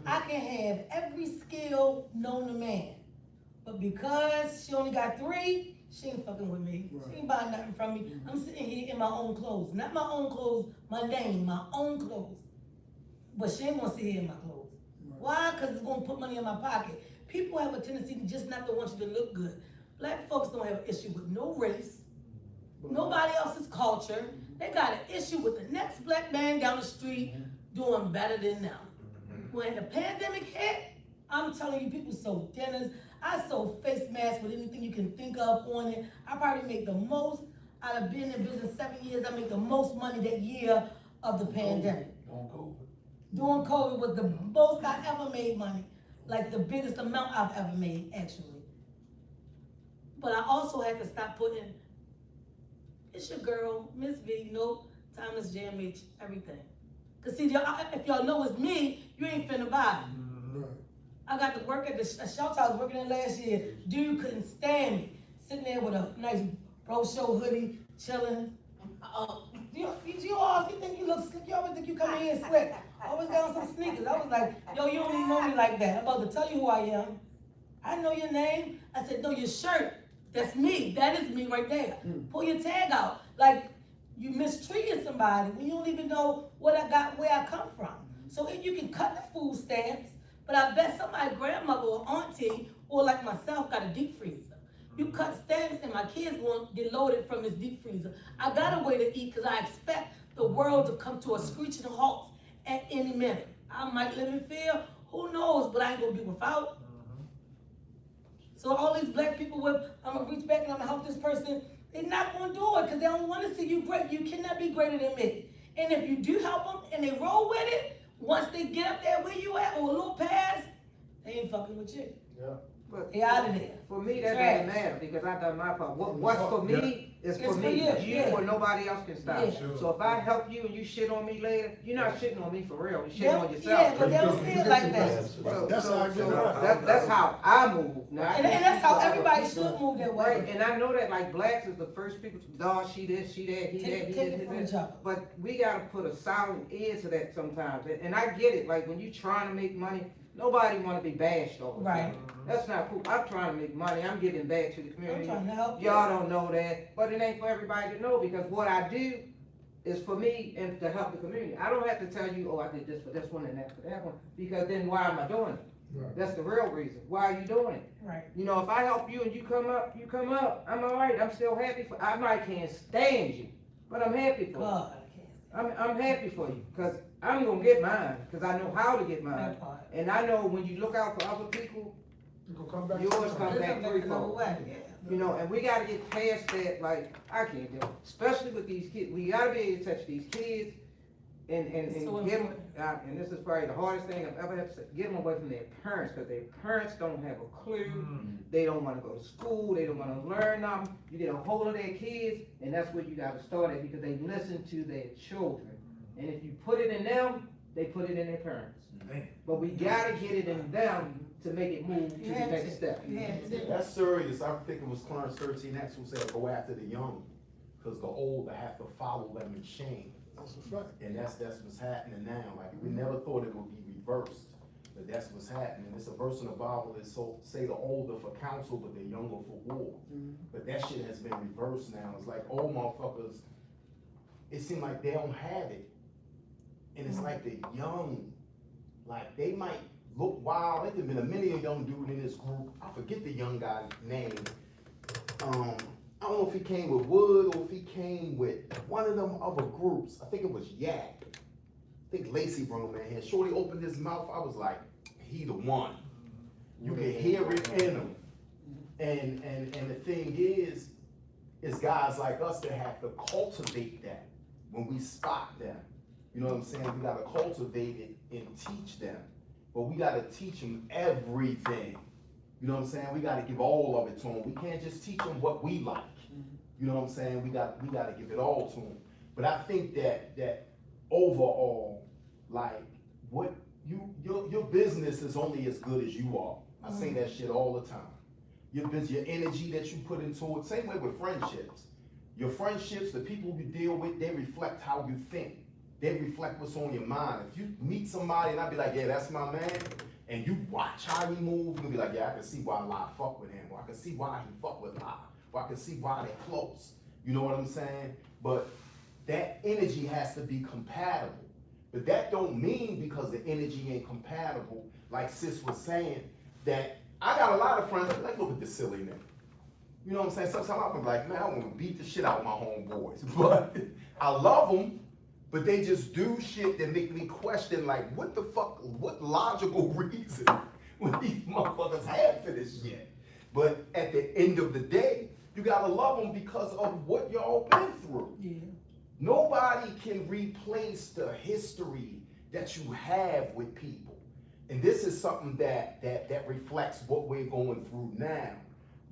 K: I can have every skill known to man, but because she only got 3, she ain't fucking with me. She ain't buying nothing from me. I'm sitting here in my own clothes, not my own clothes, my name, my own clothes. But she ain't gonna sit here in my clothes. Why? Cause it's gonna put money in my pocket. People have a tendency to just not to want you to look good. Black folks don't have an issue with no race, nobody else's culture. They got an issue with the next black man down the street doing better than them. When the pandemic hit, I'm telling you, people sold dinners. I sold face masks with anything you can think of on it. I probably made the most out of being in business 7 years. I made the most money that year of the pandemic. During COVID was the most I ever made money. Like the biggest amount I've ever made, actually. But I also had to stop putting, it's your girl, Miss V, nope, Thomas JMH, everything. Cause see, if y'all know it's me, you ain't finna buy it. I got to work at the shelter I was working in last year. Dude couldn't stand me. Sitting there with a nice bro show hoodie, chilling. You think you look slick? You always think you come in here slick. Always got on some sneakers. I was like, yo, you don't even know me like that. I'm about to tell you who I am. I know your name. I said, no, your shirt. That's me. That is me right there. Pull your tag out. Like, you mistreated somebody when you don't even know what I got, where I come from. So if you can cut the food stamps, but I bet somebody's grandmother or auntie, or like myself, got a deep freezer. You cut stamps and my kids won't get loaded from this deep freezer. I got a way to eat because I expect the world to come to a screeching halt at any minute. I might live in fear, who knows, but I ain't gonna be without. So all these black people with, I'm gonna reach back and I'm gonna help this person, they're not gonna do it because they don't wanna see you great. You cannot be greater than me. And if you do help them and they roll with it, once they get up there where you at or a little past, they ain't fucking with you.
D: Yeah.
J: But
K: They out of there.
J: for me, that
K: Trash.
J: doesn't matter because I done my part. What's for me is
K: It's
J: for
K: for
J: me.
K: you,
J: You
K: yeah.
J: or nobody else can stop.
K: Yeah.
J: So if I help you and you shit on me later, you're not shitting on me for real. You're shitting on
K: Yeah,
J: yourself.
K: but they don't see it like that.
H: That's how I get around.
J: That's how I move. Now, I
K: And
J: can't
K: that's how
J: speak for other
K: everybody
J: people.
K: should move that
J: Right,
K: way.
J: and I know that like blacks is the first people to dog, she this, she that, he that, he
K: Take
J: this,
K: it
J: he
K: from
J: that.
K: each other.
J: But we gotta put a silent ear to that sometimes, and I get it, like when you trying to make money, nobody wanna be bashed over.
K: Right.
J: That's not cool, I'm trying to make money, I'm giving back to the
K: I'm
J: community.
K: trying to help you.
J: Y'all don't know that, but it ain't for everybody to know, because what I do is for me and to help the community. I don't have to tell you, oh, I did this for this one and that for that one, because then why am I doing it? That's the real reason, why are you doing it?
K: Right.
J: You know, if I help you and you come up, I'm all right. I'm still happy for. I might can't stand you, but I'm happy for
K: God, I can't.
J: you. I'm happy for you because I'm gonna get mine because I know how to get mine,
K: That part.
J: and I know when you look out for other people,
B: You gonna come back.
J: yours come
K: It's
J: back
K: another
J: threefold.
K: way, yeah.
J: You know, and we gotta get past that. Like I can't do it, especially with these kids. We gotta be able to touch these kids. and
K: So
J: get them, and this is probably the hardest thing I've ever had to say, get them away from their parents, because their parents don't have a clue. They don't wanna go to school, they don't wanna learn nothing. You get a hold of their kids, and that's where you gotta start at, because they listen to their children. And if you put it in them, they put it in their parents. But we gotta get it in them to make it move to the next step.
A: That's serious. I think it was Clarence 13X who said, go after the young, because the old have to follow them in shame.
H: That's a fact.
A: And that's what's happening now. Like, we never thought it would be reversed, but that's what's happening. It's a verse in the Bible that say the older for counsel, but the younger for war. But that shit has been reversed now. It's like old motherfuckers, it seems like they don't have it. And it's like the young, like they might look wild. There's been a many a young dude in this group. I forget the young guy's name. I don't know if he came with Wood or if he came with one of them other groups. I think it was Yak. I think Lacey brought him in here. Shorty opened his mouth. I was like, he the one. You can hear it in him. And the thing is guys like us that have to cultivate that when we spot them. You know what I'm saying? We gotta cultivate it and teach them. But we gotta teach them everything. You know what I'm saying? We gotta give all of it to them. We can't just teach them what we like. You know what I'm saying? We gotta give it all to them. But I think that overall, like, what your business is only as good as you are. I say that shit all the time. Your energy that you put into it, same way with friendships. Your friendships, the people you deal with, they reflect how you think. They reflect what's on your mind. If you meet somebody and I be like, yeah, that's my man, and you watch how he moves, you'll be like, yeah, I can see why Lie fuck with him, or I can see why he fuck with Lie, or I can see why they're close. You know what I'm saying? But that energy has to be compatible. But that don't mean because the energy ain't compatible, like Sis was saying, that I got a lot of friends, like, look at this silly nigga. You know what I'm saying? Sometimes I'm like, man, I want to beat the shit out of my homeboys. But I love them, but they just do shit that make me question, like, what the fuck, what logical reason would these motherfuckers have for this shit? But at the end of the day, you gotta love them because of what y'all been through.
K: Yeah.
A: Nobody can replace the history that you have with people. And this is something that reflects what we're going through now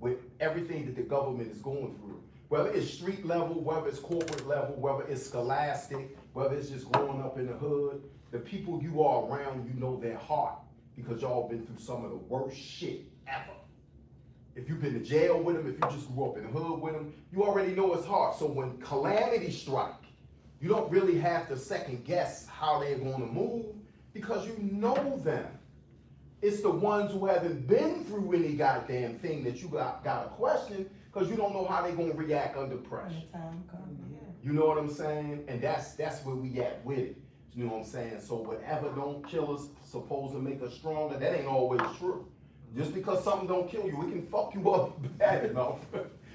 A: with everything that the government is going through. Whether it's street level, whether it's corporate level, whether it's scholastic, whether it's just growing up in the hood, the people you are around, you know their heart because y'all been through some of the worst shit ever. If you've been to jail with them, if you just grew up in the hood with them, you already know it's hard. So when calamity strike, you don't really have to second guess how they're gonna move because you know them. It's the ones who haven't been through any goddamn thing that you got a question because you don't know how they're gonna react under pressure. You know what I'm saying? And that's where we at with it. You know what I'm saying? So whatever don't kill us supposed to make us stronger, that ain't always true. Just because something don't kill you, it can fuck you up bad enough.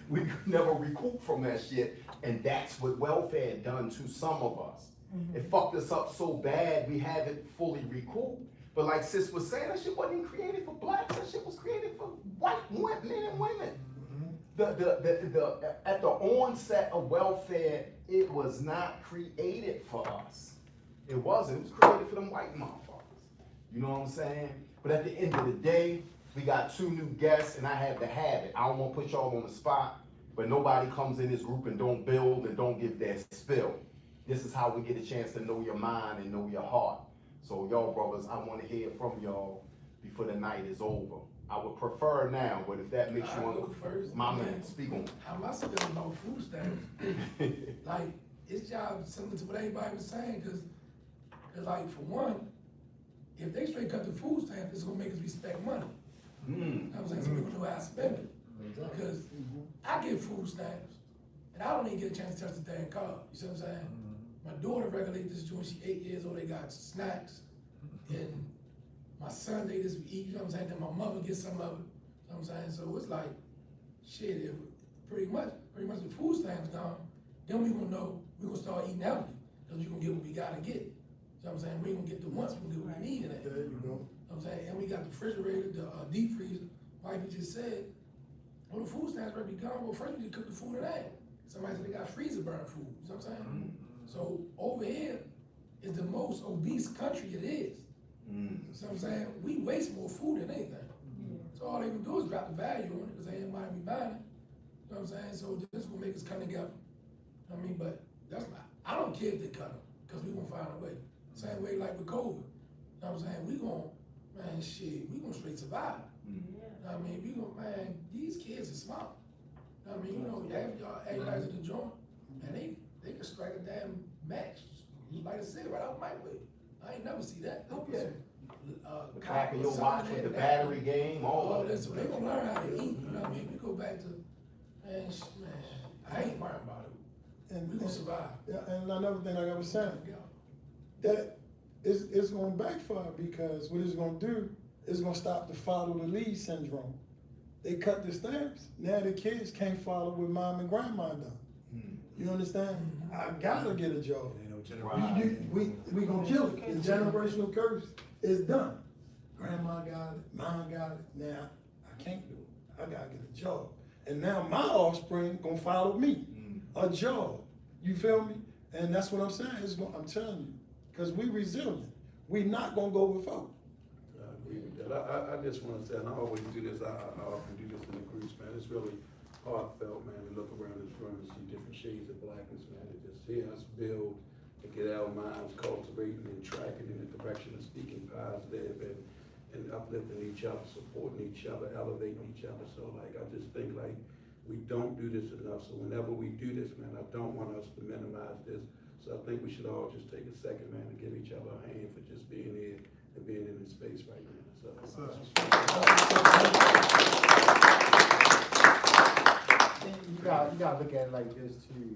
A: We could never recoup from that shit. And that's what welfare done to some of us. It fucked us up so bad we haven't fully recouped. But like Sis was saying, that shit wasn't created for blacks, that shit was created for white men and women. At the onset of welfare, it was not created for us. It wasn't, it was created for them white motherfuckers. You know what I'm saying? But at the end of the day, we got 2 new guests and I had to have it. I don't want to put y'all on the spot, but nobody comes in this group and don't build and don't give their spill. This is how we get a chance to know your mind and know your heart. So y'all brothers, I want to hear from y'all before the night is over. I would prefer now, but if that makes you want
L: first,
A: my man, speak on.
L: How am I still about food stamps? Like, it's job similar to what everybody was saying, cause like, for one, if they straight cut the food stamps, it's gonna make us respect money. I'm saying, so we gonna know how to spend it. Because I get food stamps, and I don't even get a chance to touch the damn card. You see what I'm saying? My daughter regulates this joint, she 8 years old, they got snacks. And my son, they just eat, you know what I'm saying? Then my mother gets some of it. You know what I'm saying? So it's like, shit, if pretty much the food stamps gone, then we gonna know, we gonna start eating healthy. Because we gonna get what we gotta get. You know what I'm saying? We ain't gonna get the once, we gonna get what we need in it.
H: There you go.
L: You know what I'm saying? And we got the refrigerator, the deep freezer. Wifey just said, well, the food stamps ready to be gone. Well, first we just cook the food in that. Somebody said they got freezer burn food. You know what I'm saying? So over here, is the most obese country it is.
A: Mm.
L: So I'm saying, we waste more food than anything. So all they can do is drop the value on it, because ain't nobody be buying it. You know what I'm saying? So this will make us come together. I mean, but that's like, I don't care if they cut them, because we gonna find a way. Same way like with COVID. You know what I'm saying? We gonna, man, shit, we gonna straight survive. I mean, we gonna, man, these kids are smart. I mean, you know, everybody's at the joint, and they can strike a damn match, like a cigarette out the microwave. I ain't never see that.
A: The back of your watch with the battery game, all of
L: this.
A: it.
L: So they gonna learn how to eat, you know what I mean? We go back to, man, I ain't worried about it.
H: And
L: We gonna survive.
H: Yeah, and another thing, like I was saying, that it's gonna backfire, because what it's gonna do, is gonna stop the follow the lead syndrome. They cut the stamps, now the kids can't follow what mom and grandma done. You understand? I gotta get a job. We gonna kill it. The generational curse is done. Grandma got it, mom got it, now I can't do it. I gotta get a job. And now my offspring gonna follow me, a job. You feel me? And that's what I'm saying, I'm telling you, because we resilient. We not gonna go without.
F: I agree with that. I just want to say, and I always do this, I often do this in the groups, man. It's really heartfelt, man, to look around this room and see different shades of blackness, man. To just hear us build and get our minds cultivating and tracking in the direction of speaking positive and uplifting each other, supporting each other, elevating each other. So, like, I just think, like, we don't do this enough. So whenever we do this, man, I don't want us to minimize this. So I think we should all just take a second, man, to give each other a hand for just being here and being in this space right now. So,
D: you gotta look at it like this too.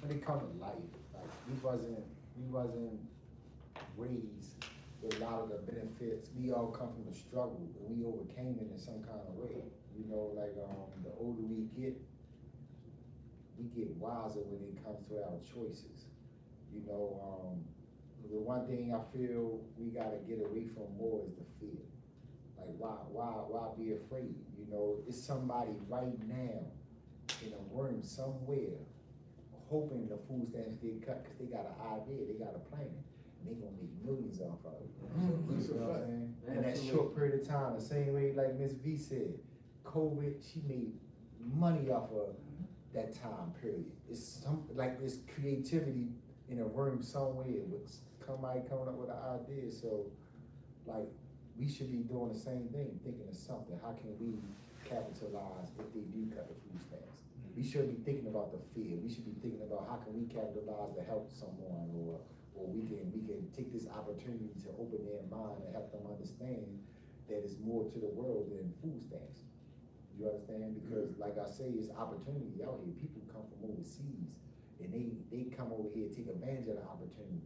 D: When it comes to life, like we wasn't raised with a lot of the benefits. We all come from a struggle, and we overcame it in some kind of way. You know, like the older we get wiser when it comes to our choices. You know, the one thing I feel we gotta get away from more is the fear. Like why be afraid? You know, it's somebody right now in a room somewhere hoping the food stamps get cut because they got an idea, they got a plan, and they gonna make millions off of it. You know what I'm saying? In that short period of time, the same way like Ms. V said, COVID, she made money off of that time period. It's it's creativity in a room somewhere with somebody coming up with an idea. So like we should be doing the same thing, thinking of something. How can we capitalize if they do cut the food stamps? We should be thinking about the fear. We should be thinking about how can we capitalize to help someone, or we can take this opportunity to open their mind and help them understand that it's more to the world than food stamps. You understand? Because like I say, it's opportunity out here. People come from overseas and they come over here, take advantage of the opportunity.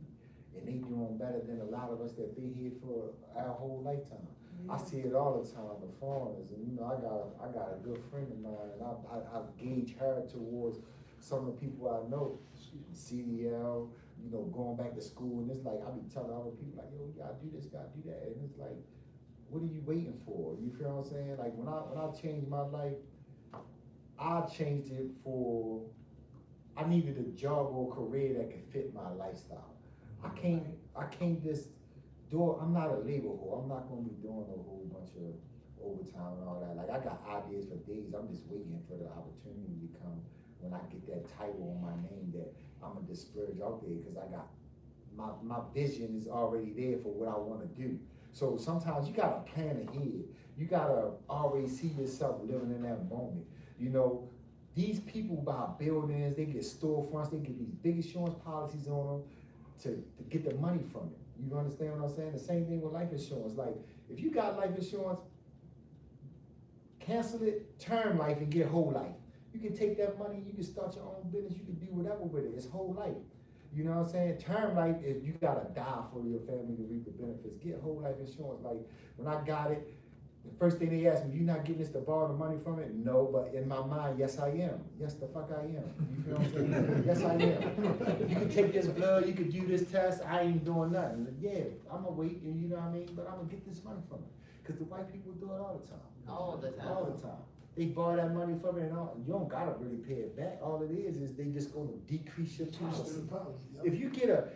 D: And they doing better than a lot of us that been here for our whole lifetime. I see it all the time, the foreigners, and you know, I got a good friend of mine, and I gauge her towards some of the people I know, CDL, you know, going back to school, and it's like, I be telling other people, like, yo, you gotta do this, gotta do that, and it's like, what are you waiting for? You feel what I'm saying? Like, when I changed my life, I changed it for, I needed a job or career that could fit my lifestyle. I can't just I'm not a labor whore. I'm not gonna be doing a whole bunch of overtime and all that. Like, I got ideas for days. I'm just waiting for the opportunity to come when I get that title on my name that I'm gonna just splurge out there, because I got, my vision is already there for what I wanna do. So sometimes you gotta plan ahead. You gotta already see yourself living in that moment. You know, these people buy buildings, they get storefronts, they get these big insurance policies on them to get the money from it. You understand what I'm saying? The same thing with life insurance. Like, if you got life insurance, cancel it, term life, and get whole life. You can take that money, you can start your own business, you can do whatever with it. It's whole life. You know what I'm saying? Term life is you gotta die for your family to reap the benefits. Get whole life insurance. Like, when I got it, the first thing they asked me, you not getting this to borrow the money from it? No, but in my mind, yes I am. Yes the fuck I am. You feel what I'm saying? Yes I am. You can take this blood, you can do this test, I ain't doing nothing. Yeah, I'm gonna wait, and you know what I mean? But I'm gonna get this money from it. Because the white people do it all the time.
I: All the time.
D: All the time. They borrow that money from it and all, you don't gotta really pay it back. All it is they just gonna decrease your policy. If you get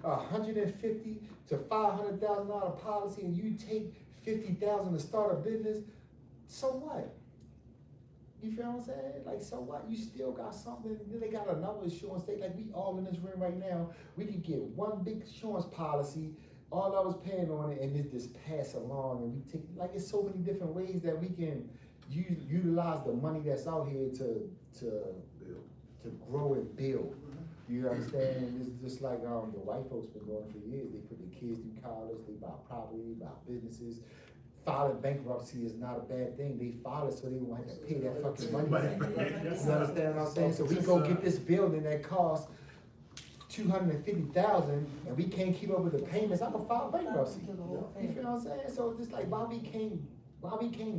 D: $150 to $500,000 policy and you take $50,000 to start a business, so what? You feel what I'm saying? Like, so what? You still got something. Then they got another insurance. Like we all in this room right now, we could get one big insurance policy. All I was paying on it, and it just pass along, and we take, like, it's so many different ways that we can utilize the money that's out here to grow and build. You understand? It's just like the white folks been going for years. They put their kids through college, they buy property, they buy businesses. Filing bankruptcy is not a bad thing. They file it so they won't have to pay that fucking money back. You understand what I'm saying? So we go get this building that costs $250,000 and we can't keep up with the payments. I'm gonna file bankruptcy. You feel what I'm saying? So it's just like why we can't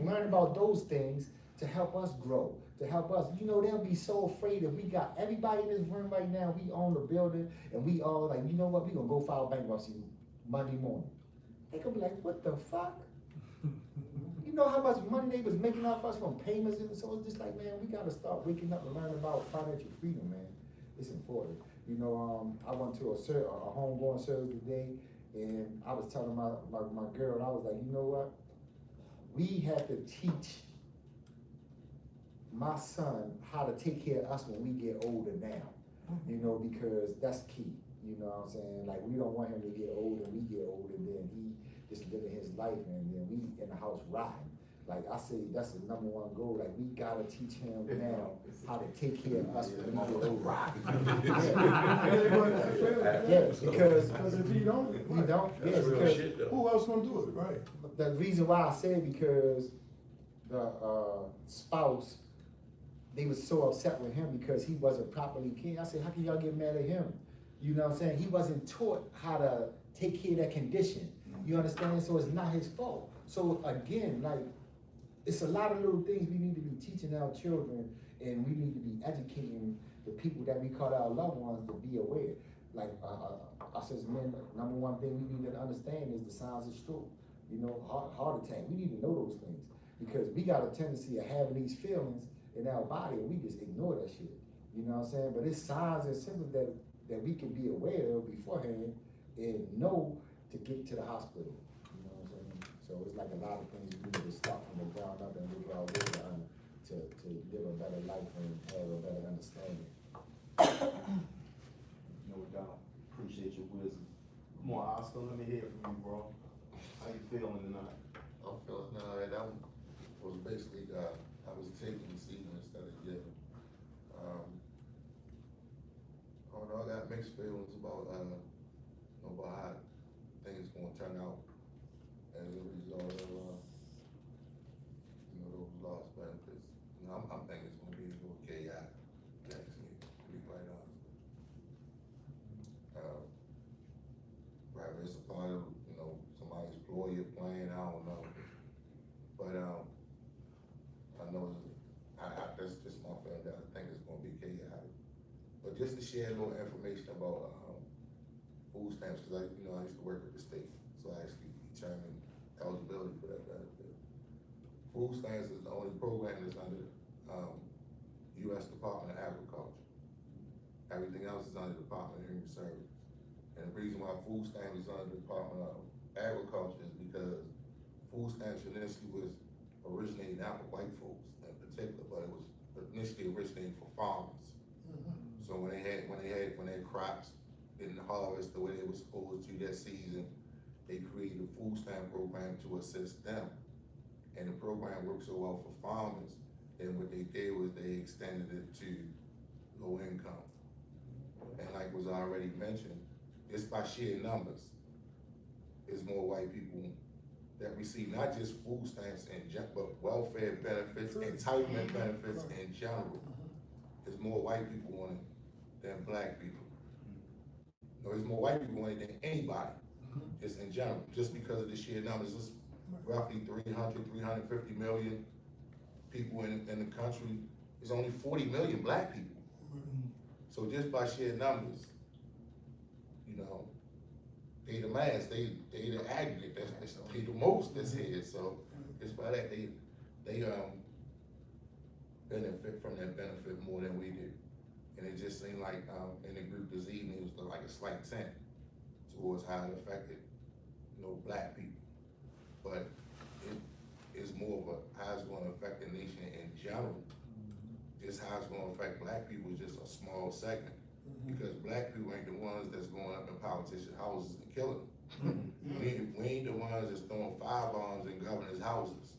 D: learn about those things to help us grow, to help us. You know, they'll be so afraid if we got everybody in this room right now, we own the building and we all like, you know what, we gonna go file bankruptcy Monday morning. They gonna be like, what the fuck? You know how much money they was making off us from payments, and so it's just like, man, we gotta start waking up and learning about financial freedom, man. It's important. You know, I went to a homegoing service today, and I was telling my girl, and I was like, you know what? We have to teach my son how to take care of us when we get older now. You know, because that's key. You know what I'm saying? Like, we don't want him to get older, and we get older, and then he just living his life, and then we in the house riding. Like I say, that's the #1 goal. Like, we gotta teach him now how to take care of us when we get older. Yeah, because
H: if he don't,
D: we don't. Yeah, because
H: who else gonna do it, right?
D: the reason why I say because the spouse, they was so upset with him because he wasn't properly king. I said, how can y'all get mad at him? You know what I'm saying? He wasn't taught how to take care of that condition. You understand? So it's not his fault. So again, like, it's a lot of little things we need to be teaching our children, and we need to be educating the people that we call our loved ones to be aware. Like, us as men, #1 thing we need to understand is the signs of stroke. You know, heart attack. We need to know those things because we got a tendency of having these feelings in our body, and we just ignore that shit. You know what I'm saying? But it's signs and symptoms that we can be aware of beforehand and know to get to the hospital. You know what I'm saying? So it's like a lot of things we need to start from the ground up and look our way to live a better life and have a better understanding.
A: No doubt. Appreciate your wisdom. Come on, Oscar, let me hear from you, bro. How you feeling tonight?
M: I'm feeling that was basically I was taking receiving instead of giving. I don't know, I got mixed feelings about how things gonna turn out as a result of those lost benefits. You know, I'm thinking it's gonna be a little chaotic next week, to be quite honest. Whether it's a part of, somebody's employer plan, I don't know. But I know that's just my feeling that I think it's gonna be chaotic. But just to share a little information about food stamps, because I used to work with the state, so I actually determined eligibility for that benefit. Food stamps is the only program that's under U.S. Department of Agriculture. Everything else is under the Department of Human Services. And the reason why food stamps is under the Department of Agriculture is because food stamps initially was originated not for white folks in particular, but it was initially originated for farmers. So when their crops didn't harvest the way they were supposed to that season, they created a food stamp program to assist them. And the program worked so well for farmers, and what they did was they extended it to low income. And like was already mentioned, just by sheer numbers, there's more white people that receive not just food stamps but welfare benefits, entitlement benefits in general. There's more white people on it than black people. No, there's more white people on it than anybody, just in general, just because of the sheer numbers. There's roughly 350 million people in the country. There's only 40 million black people. So just by sheer numbers, they the mass, they the aggregate, they the most that's here. So just by that, they benefit from that benefit more than we do. And it just seemed like, in the group this evening, it was like a slight tint towards how it affected, black people. But it is more of a, how it's gonna affect the nation in general. Just how it's gonna affect black people is just a small segment. Because black people ain't the ones that's going up in politicians' houses and killing them. We ain't the ones that's throwing firebombs in governors' houses.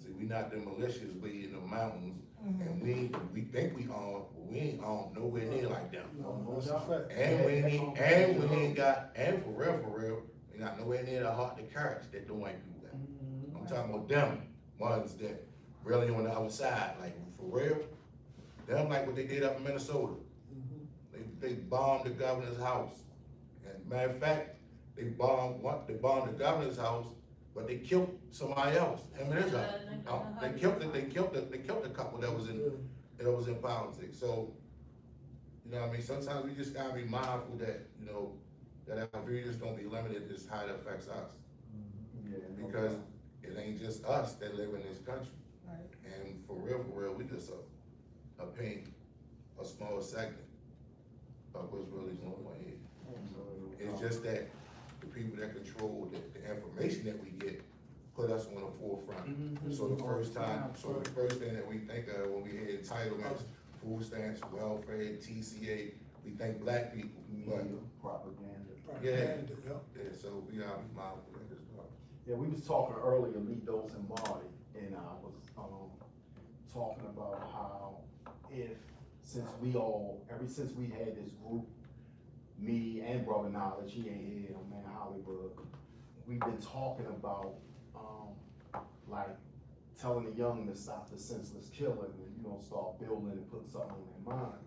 M: See, we not the militias, we in the mountains, and we think we armed, but we ain't armed nowhere near like them.
H: That's a fact.
M: And we ain't got, and for real, we not nowhere near the heart, the courage that the white people got. I'm talking about them, ones that really on the other side, like for real. Them like what they did up in Minnesota. They bombed the governor's house. And matter of fact, they bombed the governor's house, but they killed somebody else, him and his house. They killed the couple that was in politics. So, you know what I mean? Sometimes we just gotta be mindful that, that our views don't be limited to just how it affects us. Because it ain't just us that live in this country.
K: Right.
M: And for real, we just a small segment of what's really going on here. It's just that the people that control the information that we get put us on the forefront. So the first thing that we think of when we hear entitlements, food stamps, welfare, TCA, we think black people. But
B: Propaganda.
M: So we gotta be mindful of this part.
A: Yeah, we was talking earlier, Litos and Marty, and I was talking about how ever since we had this group, me and Brother Knowledge, he ain't here, man, Hollywood, we've been talking about, like, telling the young to stop the senseless killing and, start building and putting something on their mind.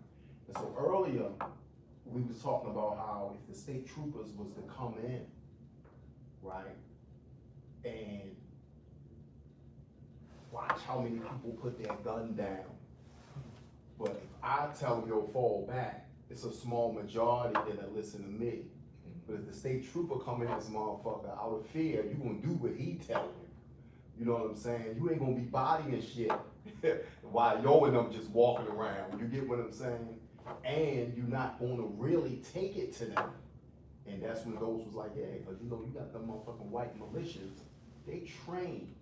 A: And so earlier, we was talking about how if the state troopers was to come in, right, and watch how many people put their gun down. But if I tell them to fall back, it's a small majority that'll listen to me. But if the state trooper come in this motherfucker out of fear, you gonna do what he tell you. You know what I'm saying? You ain't gonna be bodying shit while yo and them just walking around. You get what I'm saying? And you're not gonna really take it to them. And that's when those was like, yeah, because you got them motherfucking white militias, they train.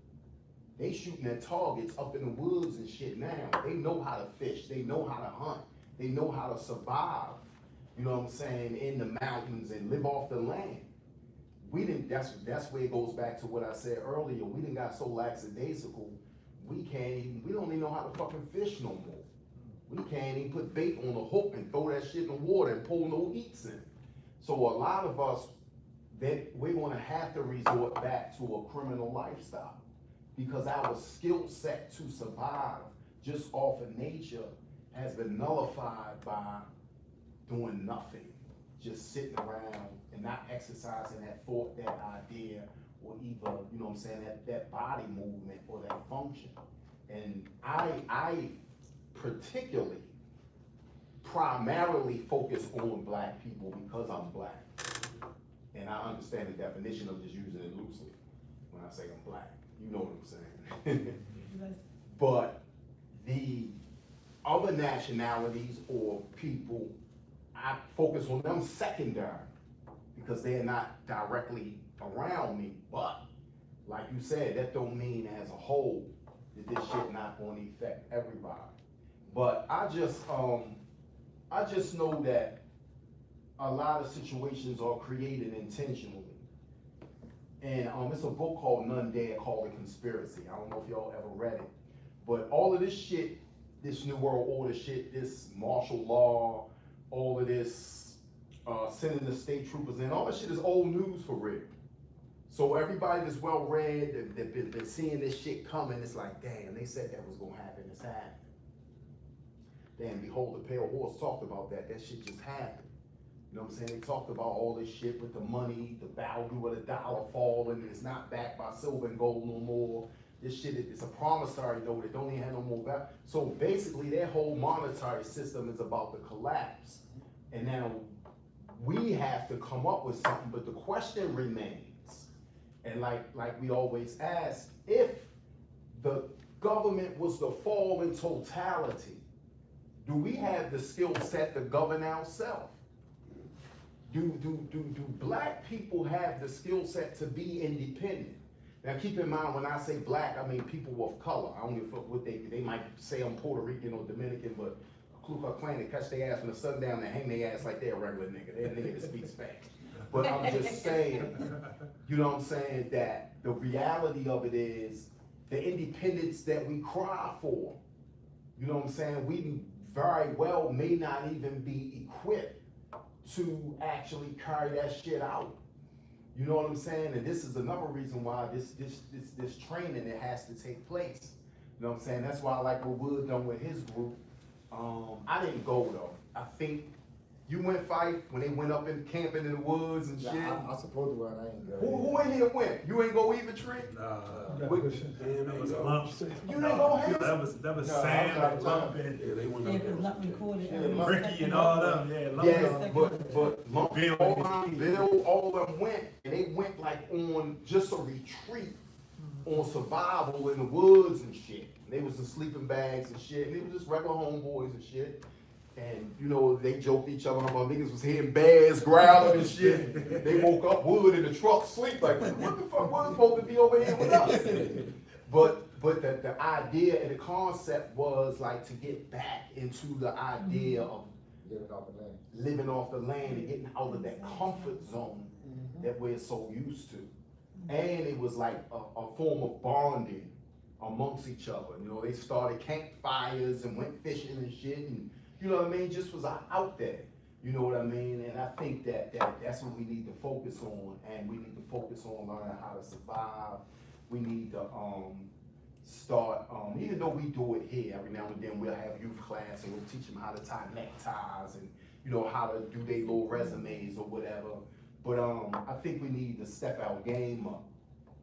A: They shooting at targets up in the woods and shit now. They know how to fish, they know how to hunt, they know how to survive, you know what I'm saying, in the mountains and live off the land. That's where it goes back to what I said earlier. We done got so lackadaisical, we don't even know how to fucking fish no more. We can't even put bait on a hook and throw that shit in the water and pull no eats in. So a lot of us, we're gonna have to resort back to a criminal lifestyle because our skill set to survive just off of nature has been nullified by doing nothing, just sitting around and not exercising that thought, that idea, or either, you know what I'm saying, that body movement or that function. And I primarily focus on black people because I'm black. And I understand the definition of just using it loosely when I say I'm black. You know what I'm saying? But the other nationalities or people, I focus on them secondary because they're not directly around me. But like you said, that don't mean as a whole that this shit not going to affect everybody. But I just know that a lot of situations are created intentionally. And it's a book called None Dare called The Conspiracy. I don't know if y'all ever read it. But all of this shit, this New World Order shit, this martial law, all of this sending the state troopers in, all that shit is old news for real. So everybody that's well read, that been seeing this shit coming, it's like, damn, they said that was gonna happen, it's happening. Damn, behold, the pale horse talked about that shit just happened. You know what I'm saying? They talked about all this shit with the money, the value of the dollar falling, it's not backed by silver and gold no more. This shit, it's a promissory note, it don't even have no more value. So basically their whole monetary system is about to collapse. And now we have to come up with something, but the question remains, and like we always ask, if the government was to fall in totality, do we have the skill set to govern ourselves? Do black people have the skill set to be independent? Now keep in mind, when I say black, I mean people of color. I don't give a fuck what they might say I'm Puerto Rican or Dominican, but Ku Klux Klan, they catch their ass from the sun down and hang their ass like they're a regular nigga. They're a nigga that speaks Spanish. But I'm just saying, you know what I'm saying, that the reality of it is the independence that we cry for, you know what I'm saying, we very well may not even be equipped to actually carry that shit out. You know what I'm saying? And this is another reason why this training, it has to take place. You know what I'm saying? That's why I like what Wood done with his group. I didn't go though. I think you went, Fife, when they went up in camping in the woods and shit.
D: I supposed to run, I ain't go.
A: Who in here went? You ain't go either, Trick?
F: Nah.
E: That was lumps.
A: You didn't go ahead?
E: That was sand and lumping.
F: Yeah, they went
K: Yeah,
F: up
K: cause
F: there.
K: not recorded.
E: Ricky and all them, yeah.
A: Yeah, but Lump,
E: Bill.
A: Bill, all of them went, and they went like on just a retreat on survival in the woods and shit. They was in sleeping bags and shit, and they was just regular homeboys and shit. And you know, they joked each other about niggas was hearing bears growling and shit. They woke up, Wood in the truck sleep like, what the fuck, Wood's supposed to be over here with us? But the idea and the concept was like to get back into the idea of living off the land and getting out of that comfort zone that we're so used to. And it was like a form of bonding amongst each other. You know, they started campfires and went fishing and shit, and you know what I mean, just was out there. You know what I mean? And I think that's what we need to focus on, and we need to focus on learning how to survive. We need to start, even though we do it here, every now and then we'll have youth class and we'll teach them how to tie neckties and, you know, how to do their little resumes or whatever. But I think we need to step our game up.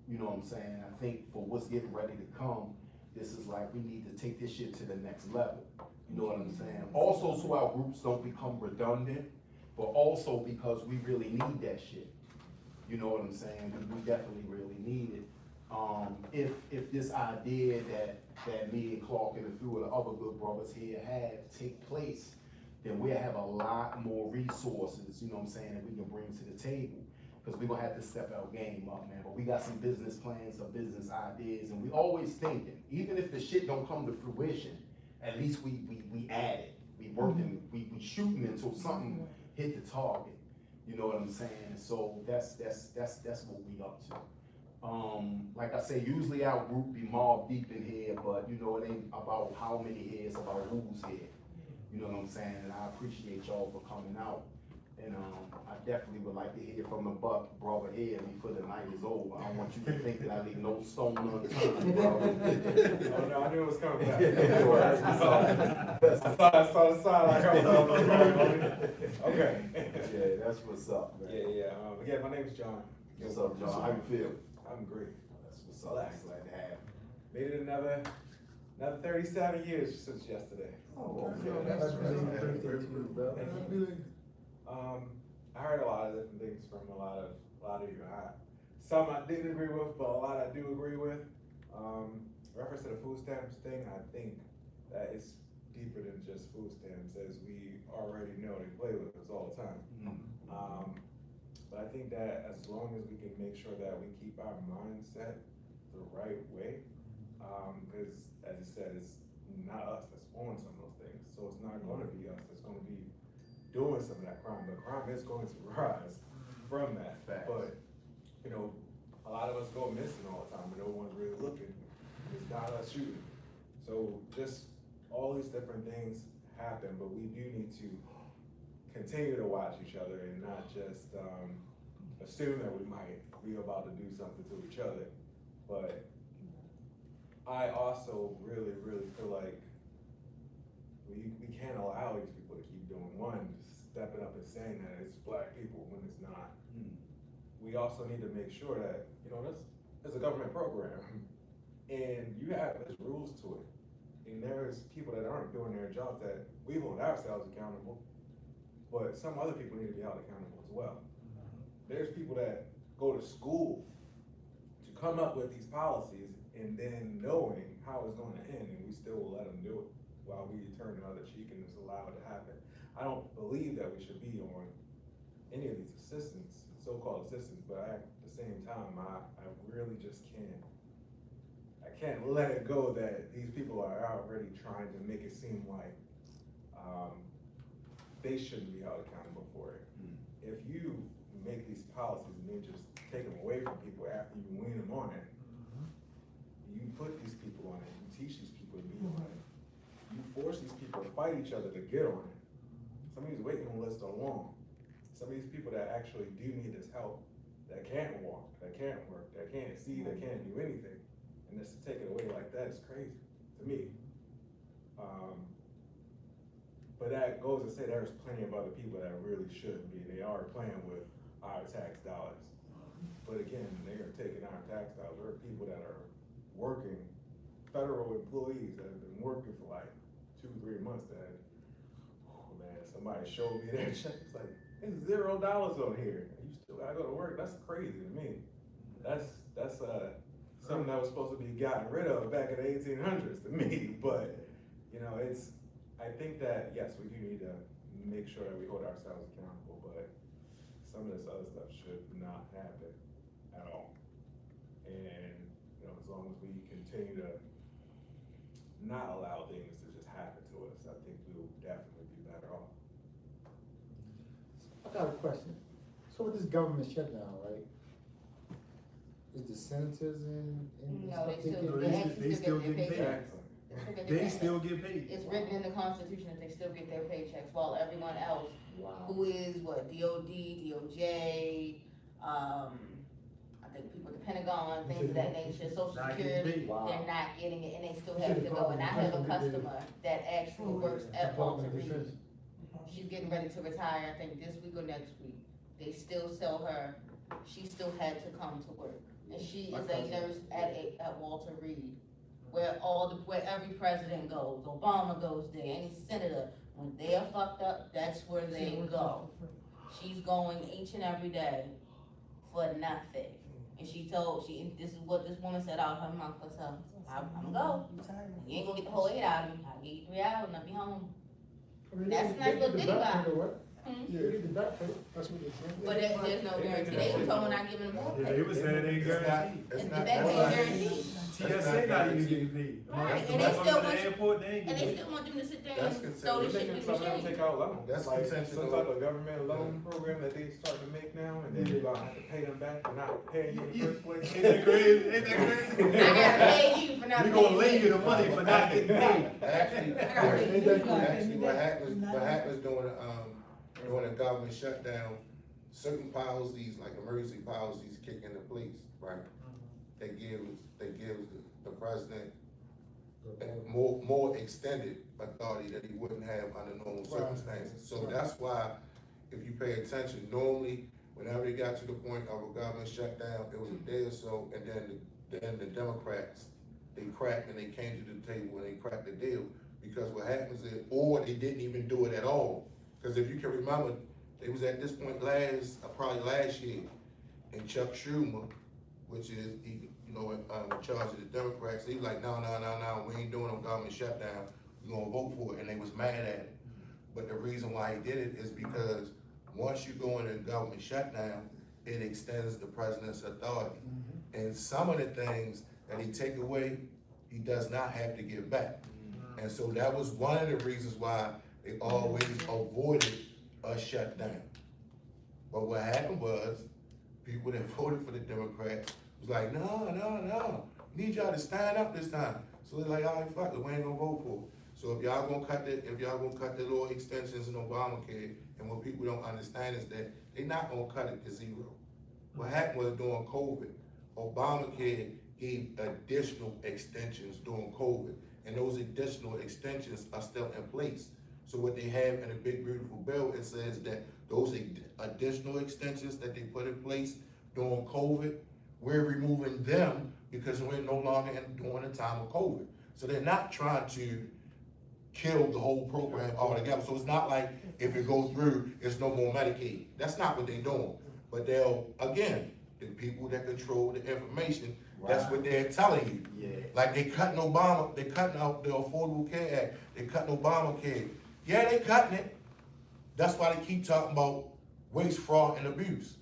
A: You know what I'm saying? I think for what's getting ready to come, this is like, we need to take this shit to the next level. You know what I'm saying? Also, so our groups don't become redundant, but also because we really need that shit. You know what I'm saying? We definitely really need it. If this idea that me and Clark and a few of the other good brothers here have take place, then we'll have a lot more resources, you know what I'm saying, that we can bring to the table. Because we're gonna have to step our game up, man. But we got some business plans, some business ideas, and we always thinking, even if the shit don't come to fruition, at least we add it. We working, we shooting until something hit the target. You know what I'm saying? So that's what we up to. Like I say, usually our group be mob deep in here, but you know, it ain't about how many here, it's about who's here. You know what I'm saying? And I appreciate y'all for coming out. And I definitely would like to hear from the brother here before the night is over. I don't want you to think that I leave no stone unturned, bro.
C: Oh no, I knew it was coming back. I saw the sign like I was on the road. Okay.
A: Yeah, that's what's up, man.
C: Yeah. Again, my name is John.
A: What's up, John? How you feel?
C: I'm great.
A: That's what's up. I'm glad to have you.
C: Made it another 37 years since yesterday.
A: Oh, okay.
D: That's
C: I heard a lot of different things from a lot of you. Some I didn't agree with, but a lot I do agree with. Reference to the food stamps thing, I think that it's deeper than just food stamps, as we already know they play with us all the time. But I think that as long as we can make sure that we keep our mindset the right way, because as you said, it's not us that's on some of those things. So it's not going to be us that's going to be doing some of that crime. The crime is going to rise from that.
A: Facts.
C: But, you know, a lot of us go missing all the time and no one's really looking. It's not us shooting. So just all these different things happen, but we do need to continue to watch each other and not just assume that we might be about to do something to each other. But I also really, really feel like we can't allow these people to keep doing just stepping up and saying that it's black people when it's not. We also need to make sure that, you know, that's a government program and there's rules to it. And there's people that aren't doing their jobs that we hold ourselves accountable, but some other people need to be held accountable as well. There's people that go to school to come up with these policies and then knowing how it's gonna end, and we still will let them do it while we turn the other cheek and just allow it to happen. I don't believe that we should be on any of these assistance, so-called assistance, but at the same time, I really just I can't let it go that these people are already trying to make it seem like they shouldn't be held accountable for it. If you make these policies and then just take them away from people after you wean them on it, you put these people on it, you teach these people to be on it, you force these people to fight each other to get on it. Some of these waiting lists are long. Some of these people that actually do need this help, that can't walk, that can't work, that can't see, that can't do anything, and just to take it away like that is crazy to me. But that goes to say there's plenty of other people that really shouldn't be. They are playing with our tax dollars. But again, they are taking our tax dollars. There are people that are working, federal employees that have been working for like 2-3 months that, oh man, somebody showed me their check. It's like, it's $0 on here. You still gotta go to work. That's crazy to me. That's something that was supposed to be gotten rid of back in the 1800s to me. But, you know, I think that, yes, we do need to make sure that we hold ourselves accountable, but some of this other stuff should not happen at all. And, you know, as long as we continue to not allow things to just happen to us, I think we will definitely be better off.
D: I got a question. So with this government shutdown, right? Is the senators and
I: No,
D: stuff,
E: They still get paid.
C: Exactly.
E: They still get paid.
I: It's written in the Constitution that they still get their paychecks, while everyone else,
D: Wow.
I: who is what, DOD, DOJ, I think people at the Pentagon, things of that nature, Social
E: Not getting
I: Security,
E: paid.
D: Wow.
I: they're not getting it, and they still have to go. And I have a customer that actually works at Walter
B: Department of
I: Reed.
B: Defense.
I: She's getting ready to retire, I think this week or next week. They still sell her, she still had to come to work. And she is a nurse at Walter Reed, where every president goes, Obama goes there, any senator, when they are fucked up, that's where they go. She's going each and every day for nothing. And this is what this woman said out her mouth herself. I'm gonna go. You ain't gonna get the whole 8 out of me. I'll give you 3 hours and I'll be home. That's a nice little ditty vibe.
B: Yeah, get the back pay.
H: That's what they said.
I: But there's no guarantee. They were told we're not giving them more
E: Yeah,
I: pay.
E: they was saying it ain't guaranteed.
I: And the back pay guaranteed.
E: TSA not even getting paid.
I: Right,
E: The
I: and they
E: ones
I: still
E: at
I: want
E: the airport, they ain't
I: And they
E: getting
I: still
E: paid.
I: want them to sit there
M: That's
I: and throw this shit
C: Making
I: in the
C: some of them
I: machine.
C: take out loans.
M: That's
C: like
M: contention
C: some
M: though.
C: type of government loan program that they start to make now, and then you're gonna have to pay them back for not paying you in the first place.
E: Ain't that crazy? Ain't that crazy?
I: I gotta pay you for not
E: We
I: paying
E: gonna lay
I: me.
E: you the money for not getting paid.
M: Actually, what happens during a government shutdown, certain policies, like emergency policies, kick into place, right? That gives the president more extended authority that he wouldn't have under normal circumstances. So that's why, if you pay attention, normally, whenever they got to the point of a government shutdown, it was a day or so, and then the Democrats, they cracked and they came to the table and they cracked the deal. Because what happens is, or they didn't even do it at all. Because if you can remember, they was at this point probably last year, and Chuck Schumer, which is, in charge of the Democrats, he was like, no, we ain't doing no government shutdown, we're gonna vote for it, and they was mad at it. But the reason why he did it is because once you go into a government shutdown, it extends the president's authority. And some of the things that he take away, he does not have to give back. And so that was one of the reasons why they always avoided a shutdown. But what happened was, people that voted for the Democrats was like, no, need y'all to stand up this time. So they're like, all right, fuck it, we ain't gonna vote for it. So if y'all gonna cut the little extensions in Obamacare, and what people don't understand is that they're not gonna cut it to zero. What happened was during COVID, Obamacare gave additional extensions during COVID, and those additional extensions are still in place. So what they have in a big beautiful bill, it says that those additional extensions that they put in place during COVID, we're removing them because we're no longer during the time of COVID. So they're not trying to kill the whole program altogether. So it's not like if it goes through, it's no more Medicaid. That's not what they're doing. But they'll, again, the people that control the information, that's what they're telling you.
A: Yeah.
M: Like they cutting Obama, they cutting out the Affordable Care Act, they cutting Obamacare. Yeah, they cutting it. That's why they keep talking about waste, fraud, and abuse.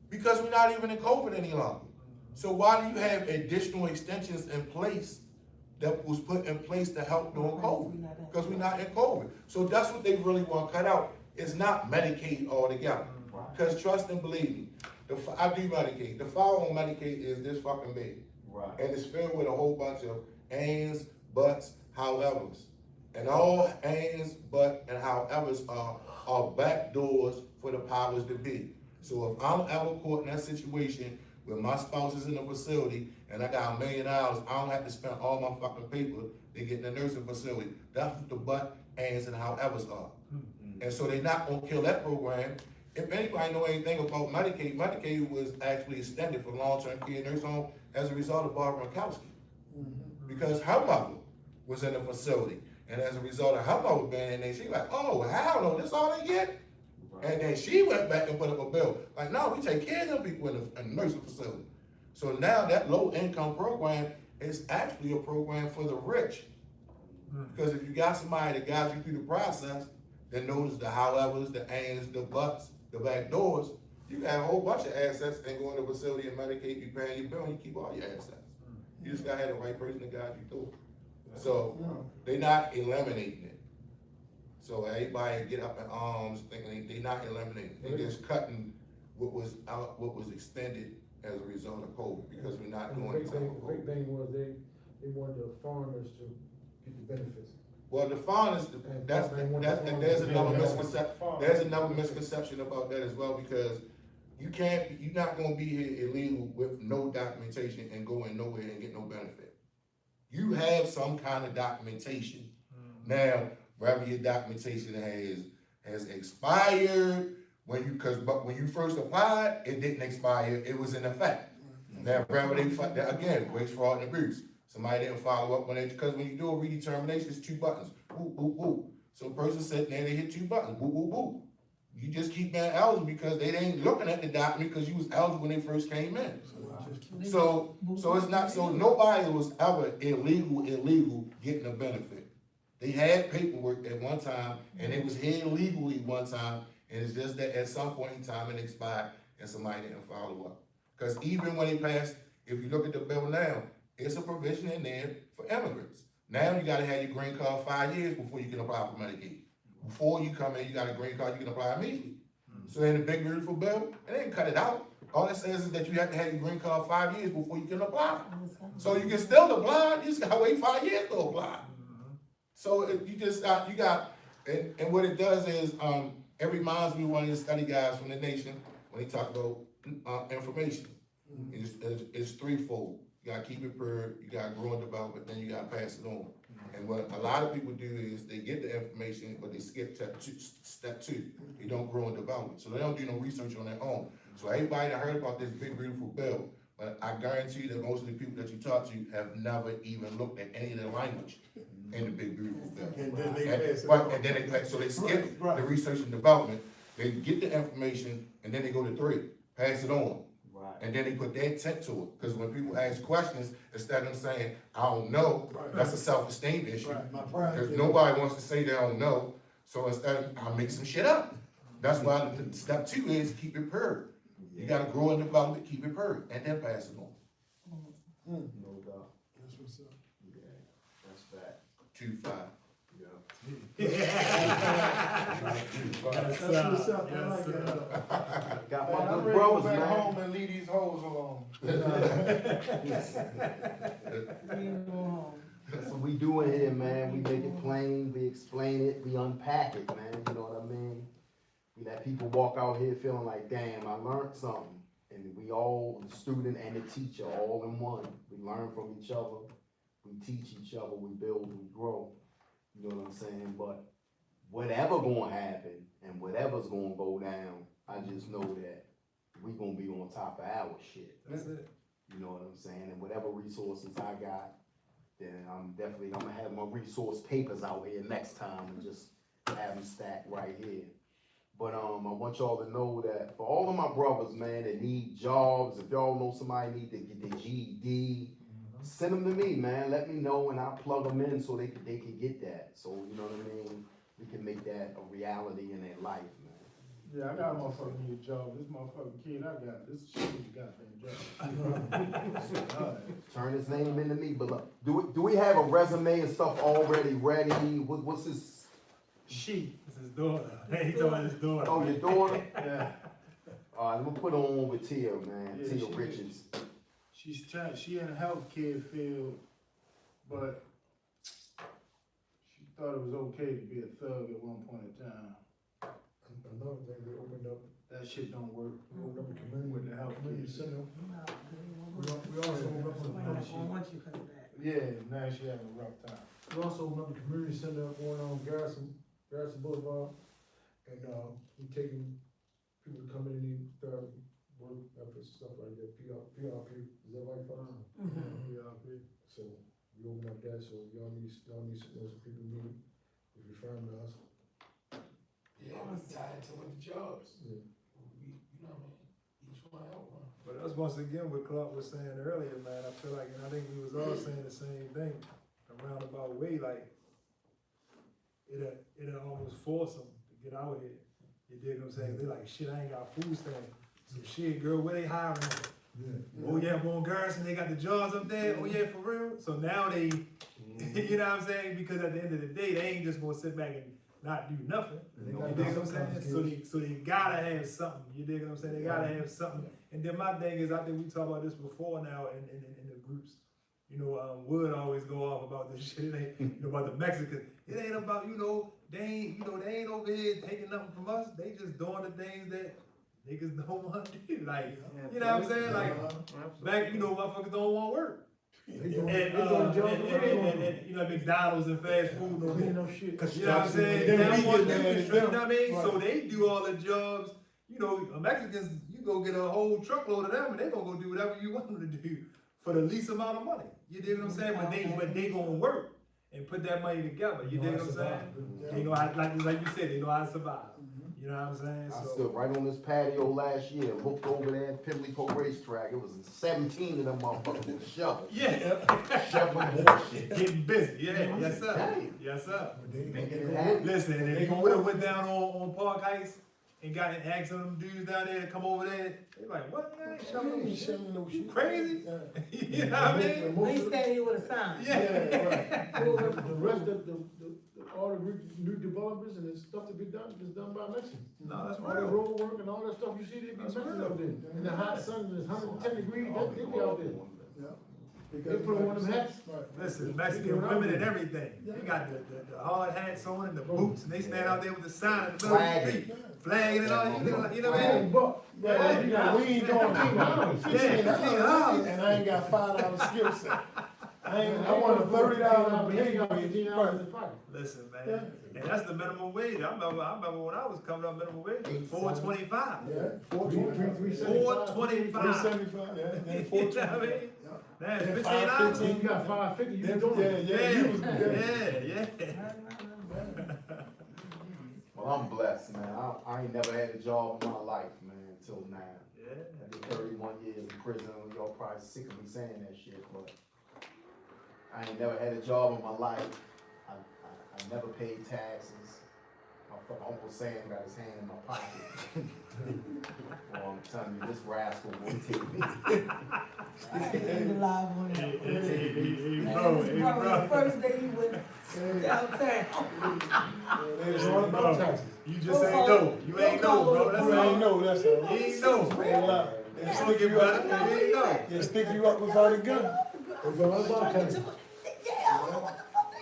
M: Because we're not even in COVID any longer. So why do you have additional extensions in place that was put in place to help during COVID? Because we're not in COVID. So that's what they really want to cut out. It's not Medicaid altogether. Because trust and believe me, I do Medicaid. The file on Medicaid is this fucking big.
A: Right.
M: And it's filled with a whole bunch of ands, buts, howevers. And all ands, but, and howevers are back doors for the powers that be. So if I'm ever caught in that situation where my spouse is in a facility and I got $1 million, I don't have to spend all my fucking paper to get in the nursing facility. That's what the but, ands, and howevers are. And so they're not gonna kill that program. If anybody know anything about Medicaid, Medicaid was actually extended for long-term care nursing home as a result of Barbara Mikowski. Because her mother was in a facility. And as a result of her mother being in there, she like, oh, hell no, this all they get? And then she went back and put up a bill. Like, no, we take care of them people in a nursing facility. So now that low income program is actually a program for the rich. Because if you got somebody that guides you through the process, that knows the howevers, the ands, the buts, the back doors, you got a whole bunch of assets and go in the facility and Medicaid, you paying your bill and you keep all your assets. You just gotta have the right person to guide you through it. So they're not eliminating it. So everybody get up in arms thinking they're not eliminating it. They're just cutting what was extended as a result of COVID because we're not doing it.
B: The big thing was they wanted the foreigners to get the benefits.
M: Well, the foreigners, there's another misconception about that as well because you're not gonna be here illegal with no documentation and go in nowhere and get no benefit. You have some kind of documentation. Now, whether your documentation has expired, when you first applied, it didn't expire, it was in effect. Now, whether again, waste, fraud, and abuse. Somebody didn't follow up on it, because when you do a redetermination, it's 2 buttons, boop, boop, boop. So a person sitting there, they hit 2 buttons, boop, boop, boop. You just keep being eligible because they ain't looking at the document because you was eligible when they first came in. So it's not, so nobody was ever illegal getting a benefit. They had paperwork at one time and it was here legally one time, and it's just that at some point in time it expired and somebody didn't follow up. Because even when they passed, if you look at the bill now, it's a provision in there for immigrants. Now you gotta have your green card 5 years before you can apply for Medicaid. Before you come in, you got a green card, you can apply immediately. So in the big beautiful bill, it didn't cut it out. All it says is that you have to have your green card 5 years before you can apply. So you can still apply, you just gotta wait 5 years to apply. So and what it does is, it reminds me of one of the study guides from the nation when they talk about information. It's threefold. You gotta keep it pure, you gotta grow and develop it, then you gotta pass it on. And what a lot of people do is they get the information, but they skip step two. They don't grow and develop it. So they don't do no research on their own. So everybody that heard about this big, beautiful bill, but I guarantee you that most of the people that you talk to have never even looked at any of the language in the big, beautiful bill.
H: And then they pass it on.
M: So they skip the research and development, they get the information, and then they go to 3, pass it on. And then they put their intent to it. Because when people ask questions, instead of them saying, I don't know, that's a self-esteem issue. Because nobody wants to say they don't know. So instead of, I'll make some shit up. That's why step 2 is keep it pure. You gotta grow and develop it, keep it pure, and then pass it on.
A: No doubt.
H: That's what's up.
A: Yeah, that's fact.
M: 2-5.
H: That's what's up, I like that.
A: Got
G: Man,
A: my
G: I'm
A: good
G: ready to go
A: brothers,
G: back
A: man.
G: home and leave these hoes alone.
A: That's what we doing here, man. We make it plain, we explain it, we unpack it, man. You know what I mean? We let people walk out here feeling like, damn, I learned something. And we all, the student and the teacher, all in one. We learn from each other, we teach each other, we build, we grow. You know what I'm saying? But whatever gonna happen and whatever's gonna go down, I just know that we gonna be on top of our shit.
E: That's it.
A: You know what I'm saying? And whatever resources I got, then I'm gonna have my resource papers out here next time and just have them stacked right here. But I want y'all to know that for all of my brothers, man, that need jobs, if y'all know somebody need to get their GED, send them to me, man. Let me know and I'll plug them in so they can get that. So, you know what I mean? We can make that a reality in their life, man.
G: Yeah, I got a motherfucking new job. This motherfucking kid I got, this shit is a goddamn job.
A: Turn his name into me, but look, do we have a resume and stuff already ready? What's his?
G: She.
E: It's his daughter. He told me his daughter.
A: Oh, your daughter?
G: Yeah.
A: All right, I'm gonna put on with Tia, man.
G: Yeah,
A: Tia
G: she-
A: Richards.
G: She in the healthcare field, but she thought it was okay to be a thug at one point in time.
B: Another thing, they opened up,
G: That shit don't work.
B: we opened up a community,
G: With the health
B: community
G: care.
B: center. We also opened up
G: Yeah, now she having a rough time.
B: We also opened up a community center on Garrison Boulevard. And, we taking people to come in and need therapy, work efforts, stuff like that, PRP, is that right, Father? PRP. So we opened up that, so y'all need some people need, if you find us.
L: Yeah, we tied to with the jobs.
B: Yeah.
L: We, you know what I mean? Each one help one.
E: But that's once again what Clark was saying earlier, man. I feel like, and I think we was all saying the same thing, a roundabout way, like, it'll almost force them to get out here. You dig what I'm saying? They like, shit, I ain't got food stamps. So shit, girl, where they hiring at?
B: Yeah.
E: Oh yeah, I'm on Garrison, they got the jobs up there. Oh yeah, for real? So now they, you know what I'm saying? Because at the end of the day, they ain't just gonna sit back and not do nothing.
B: They
E: You
B: got
E: dig what I'm
B: some
E: saying? So they gotta have something. You dig what I'm saying? They gotta have something. And then my thing is, I think we talked about this before now in the groups. You know, Wood always go off about this shit. It ain't, you know, about the Mexicans. It ain't about, they ain't over here taking nothing from us. They just doing the things that niggas don't want to do. Like, you know what I'm saying? Like, back, motherfuckers don't want work. And McDonald's and fast food, no
B: Ain't no shit.
E: you know what I'm saying?
G: Then
E: They
G: we
E: don't want
G: get
E: them
G: mad at
E: construction, you know
G: them.
E: what I mean? So
G: Right.
E: they do all the jobs. Mexicans, you go get a whole truckload of them and they gonna go do whatever you want them to do for the least amount of money. You dig what I'm saying? But they gonna work and put that money together. You dig what I'm saying? They know how, like you said, they know how to survive. You know what I'm saying?
A: I
E: So
A: stood right on this patio last year, looked over there at Pimlico Racetrack. It was 17 of them motherfuckers with a shovel.
E: yeah,
A: Shoveling bullshit.
E: getting busy. Yeah, yes sir.
A: Damn.
E: Yes sir.
A: Making it happen.
E: Listen, if you would've went down on Park Heights and got and asked some of them dudes down there to come over there, they like, what? Man, I ain't shoveling no shit.
H: no
E: You crazy?
H: Yeah.
E: You know what I mean?
K: We standing here with a sign.
E: Yeah.
B: The rest of all the new developers and the stuff to be done is done by Mexicans.
E: No, that's
B: All the
E: real.
B: road work and all that stuff, you see, they be
E: That's
B: Mexicans
E: real.
B: out there. In the hot sun, and it's 110 degrees, they be out there. They
H: Because
B: put on one of them hats.
E: Listen, Mexican women and everything. They got the hard hats on and the boots, and they stand out there with the sign in the middle of the street, flagging and all. You know what I mean?
B: But,
G: Yeah, you got weed going $15.
E: $15.
G: And I ain't got $5 skill set. I want a $30
B: He got
G: pay.
B: $15 in his pocket.
E: Listen, man, and that's the minimum wage. I remember when I was coming up, minimum wage was $4.25.
G: Yeah,
E: $4.25.
G: $3.75, yeah, and then
E: You know what I
G: $4.25.
E: mean? Now it's
G: And
E: $15.
B: Then you got $5.50, you been doing it.
G: Yeah, you was good.
E: Yeah.
A: Well, I'm blessed, man. I ain't never had a job in my life, man, until now.
E: Yeah.
A: I did 31 years in prison. Y'all probably sick of me saying that shit, but I ain't never had a job in my life. I never paid taxes. My fucking Uncle Sam got his hand in my pocket. Well, I'm telling you, this rascal won't take me.
K: Ain't alive on
E: Hey,
K: it.
E: bro,
K: This is probably the first day you went downtown.
G: It's all about taxes.
E: You just ain't know. You ain't know, bro. That's
G: You
E: all.
G: ain't know, that's all.
E: You ain't know.
G: Ain't lie. They stick you up,
E: You ain't know.
G: they stick you up without a gun.
B: It's all about taxes.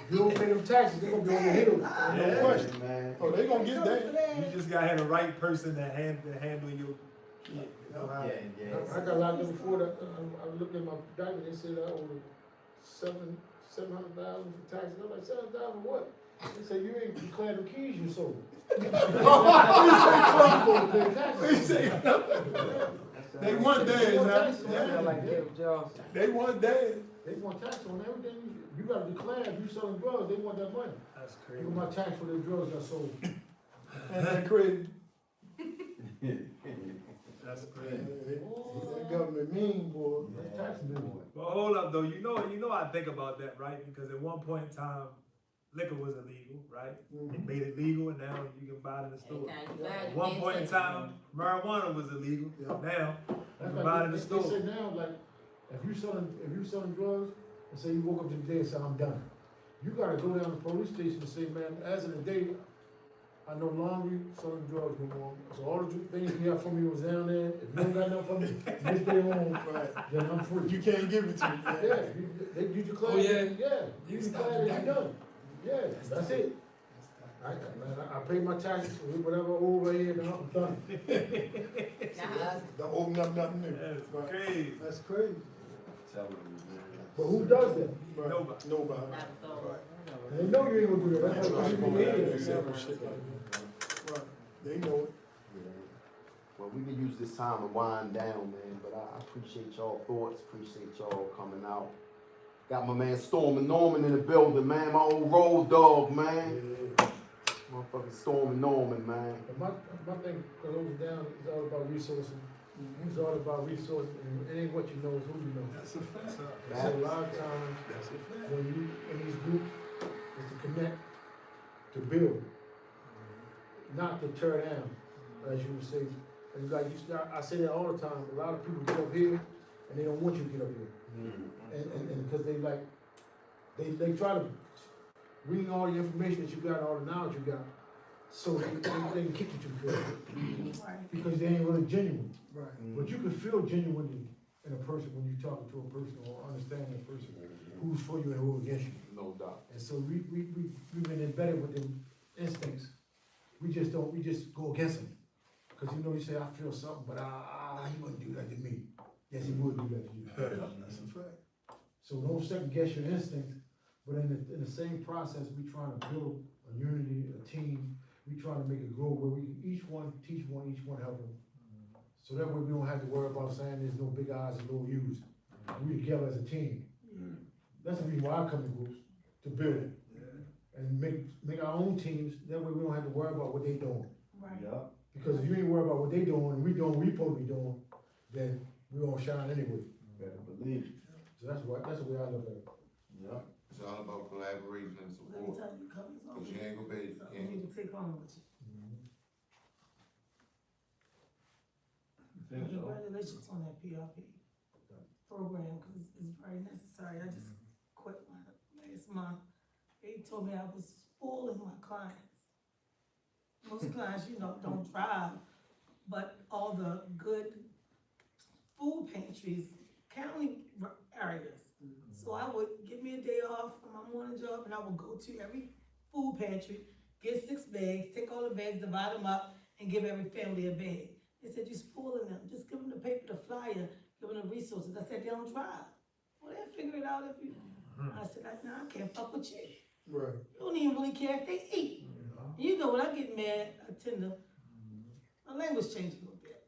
B: If you don't pay them taxes, they're gonna be on your heels.
E: Yeah.
G: question.
A: Man.
G: Oh, they gonna get that.
E: You just gotta have the right person to handle your shit. You know how?
B: I got locked up before that, I looked at my document, they said I owed $700,000 for taxes. I'm like, $700,000 for what? They said, you ain't declared the keys you sold.
G: They want theirs, huh?
J: Sound like Jeff Johnson.
G: They want theirs.
B: They want tax on everything, you gotta declare if you selling drugs, they want that money.
E: That's
B: Give
E: crazy.
B: them my tax for the drugs I sold.
G: And that crazy.
E: That's crazy.
H: That government mean, boy.
B: That's tax bill.
E: But hold up though, you know I think about that, right? Because at one point in time, liquor was illegal, right? They made it legal and now you can buy it in the store. At one point in time, marijuana was illegal. Now, you can buy it in the store.
B: They say now, like, if you selling drugs, and say you woke up today and say, I'm done. You gotta go down to the police station and say, man, as of the day, I no longer selling drugs no more. So all the things you got from me was down there. If you don't got nothing from me, this day on, then I'm free.
H: You can't give it to me.
B: Yeah, you declare.
L: Oh, yeah.
B: Yeah,
L: You
B: you
L: stop
B: declare
L: that.
B: you're done. Yeah, that's it. I pay my taxes, whatever over here, and I'm done.
H: Don't open up nothing new.
E: That's crazy.
H: That's crazy.
B: But who does that?
H: Right.
E: Nobody.
H: Nobody.
B: And they know you ain't gonna do that. That's why
H: Right.
B: people
H: They
B: hate
H: never
B: it.
H: shit like that. Right. They know it.
A: Well, we can use this time to wind down, man, but I appreciate y'all thoughts, appreciate y'all coming out. Got my man Storm and Norman in the building, man, my old road dog, man. Motherfucking Storm and Norman, man.
B: But my thing goes down, it's all about resources. It's all about resources, and it ain't what you know, it's who you know.
H: That's a fact.
B: So a lot of times,
H: That's a fact.
B: when you in these groups, is to connect, to build, not to tear down, as you would say. And like I say that all the time. A lot of people get up here and they don't want you to get up here, and because they like, they try to bring all the information that you got, all the knowledge you got, so they can kick you to the curb because they ain't really genuine.
H: Right.
B: But you can feel genuine in a person when you're talking to a person or understanding a person who's for you and who's against you.
A: No doubt.
B: And so we've been embedded with them instincts. We just go against them. Cause you know, you say, I feel something, but he wouldn't do that to me. Yes, he would do that to you.
H: That's a fact.
B: So don't second guess your instincts, but in the same process, we trying to build a unity, a team. We trying to make it grow where we can each one teach one, each one help them. So that way we don't have to worry about saying there's no big eyes and little U's. We together as a team. That's the reason why I come to groups, to build it. And make our own teams, that way we don't have to worry about what they doing.
K: Right.
B: Because if you ain't worried about what they doing and we doing what we supposed to be doing, then we gonna shine anyway.
A: Better believe it.
B: So that's the way I look at it.
M: Yeah. It's all about collaboration and
K: Every
M: support.
K: time you come, it's
M: Cause you ain't gonna be,
K: something you can take home with you. Congratulations on that PRP program, cause it's very necessary. I just quit last month. They told me I was spoiling my clients. Most clients, don't drive, but all the good food pantries, county areas. So I would give me a day off from my morning job and I would go to every food pantry, get 6 bags, take all the bags, divide them up, and give every family a bag. They said, you're spoiling them. Just give them the paper, the flyer, give them the resources. I said, they don't drive. Well, they'll figure it out if you. I said, I can't fuck with you.
H: Right.
K: You don't even really care if they eat. You know, when I get mad, I tend to, my language changes a little bit.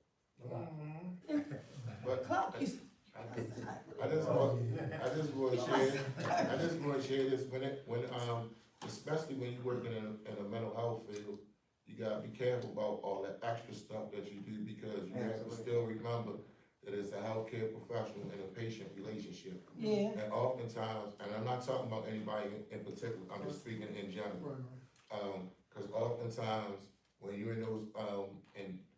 M: But
K: Clark used
M: I just want to share this when especially when you're working in a mental health field, you gotta be careful about all that extra stuff that you do because you have to still remember that it's a healthcare professional and a patient relationship.
K: Yeah.
M: And oftentimes, and I'm not talking about anybody in particular, I'm just speaking in general. Cause oftentimes when you're in those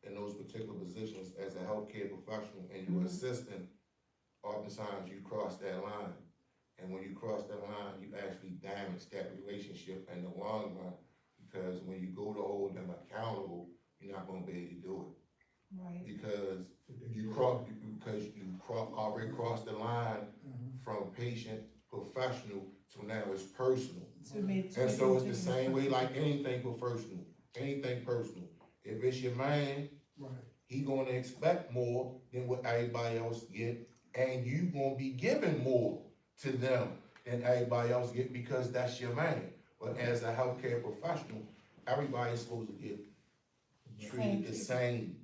M: in those particular positions as a healthcare professional and you're assistant, oftentimes you cross that line. And when you cross that line, you actually damage that relationship in the long run. Because when you go to hold them accountable, you're not gonna be able to do it.
K: Right.
M: Because you already crossed the line from patient, professional to now it's personal. And so it's the same way like anything personal. If it's your man, he gonna expect more than what everybody else get, and you gonna be giving more to them than everybody else get because that's your man. But as a healthcare professional, everybody's supposed to get treated the same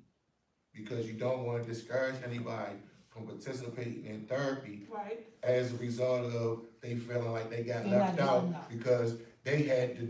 M: because you don't want to discourage anybody from participating in therapy
K: Right.
M: as a result of they feeling like they got
K: They're
M: left
K: not
M: out
K: doing enough.
M: because they had to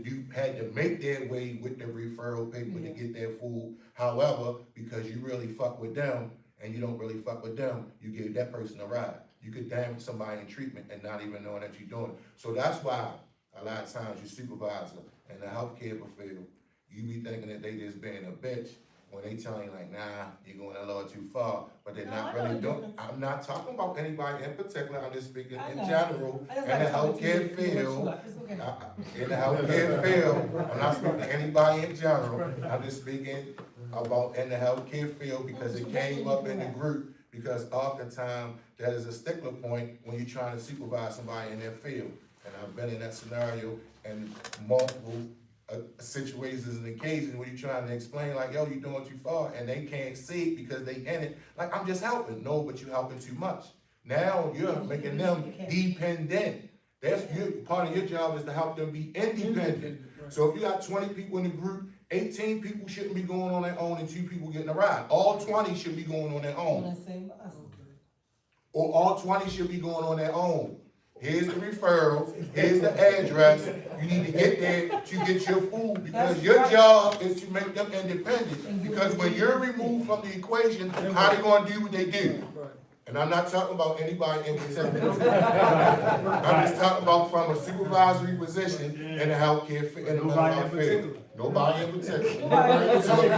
M: make their way with the referral paper to get their food. However, because you really fuck with them and you don't really fuck with them, you gave that person a ride. You could damage somebody in treatment and not even knowing that you're doing it. So that's why a lot of times your supervisor in the healthcare field, you be thinking that they just being a bitch when they tell you like, nah, you're going a little too far, but they're not really doing. I'm not talking about anybody in particular, I'm just speaking in general, in the healthcare field. In the healthcare field, I'm not speaking to anybody in general, I'm just speaking about in the healthcare field because it came up in the group, because oftentimes that is a stickler point when you're trying to supervise somebody in their field. And I've been in that scenario in multiple situations and occasions where you're trying to explain like, yo, you're doing too far, and they can't see it because they in it. Like, I'm just helping. No, but you're helping too much. Now you're making them dependent. That's part of your job is to help them be independent. So if you got 20 people in the group, 18 people shouldn't be going on their own and 2 people getting a ride. All 20 should be going on their own. Or all 20 should be going on their own. Here's the referral, here's the address, you need to get there to get your food, because your job is to make them independent. Because when you're removed from the equation, how they gonna do what they do? And I'm not talking about anybody in particular. I'm just talking about from a supervisory position in the healthcare, in the mental health field. Nobody in particular. So if you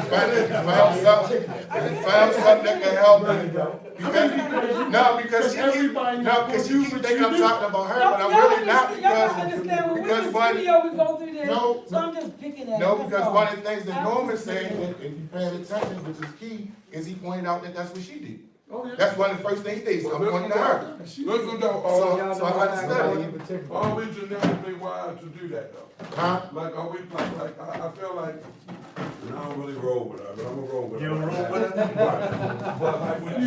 M: found something that can help you, because you keep thinking I'm talking about her, but I'm really not, because one of the things that Norman said, if you pay attention, which is key, is he pointed out that that's what she did. That's one of the first things he did, so I'm pointing to her.
F: Listen though,
M: so I understand.
F: Are we genetically wired to do that though?
M: Huh?
F: Like, are we, like, I feel like, and I don't really roll with her, but I'm gonna roll with her.
E: You don't roll with her?
F: Right. But like, when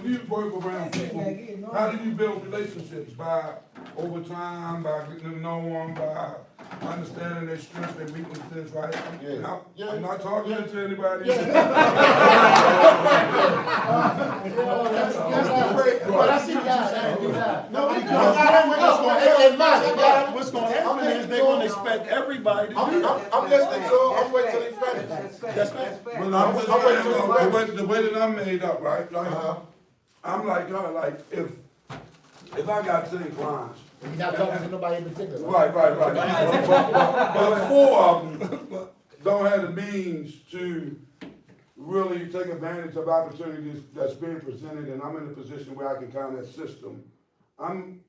F: you work around people, how do you build relationships? By over time, by getting to know them, by understanding their strengths, their weaknesses, right? I'm not talking to anybody.
G: But I see what you're saying. No, because what's gonna happen is they're gonna expect everybody to do that.
M: I'm listening to him, I'm waiting till he finishes.
G: That's fair.
F: Well, I'm waiting till the way that I'm made up, right? Like, I'm like, if I got 10 clients.
D: You're not talking to nobody in particular.
F: Right. But 4 of them don't have the means to really take advantage of opportunities that's being presented, and I'm in a position where I can kind of assist them. I'm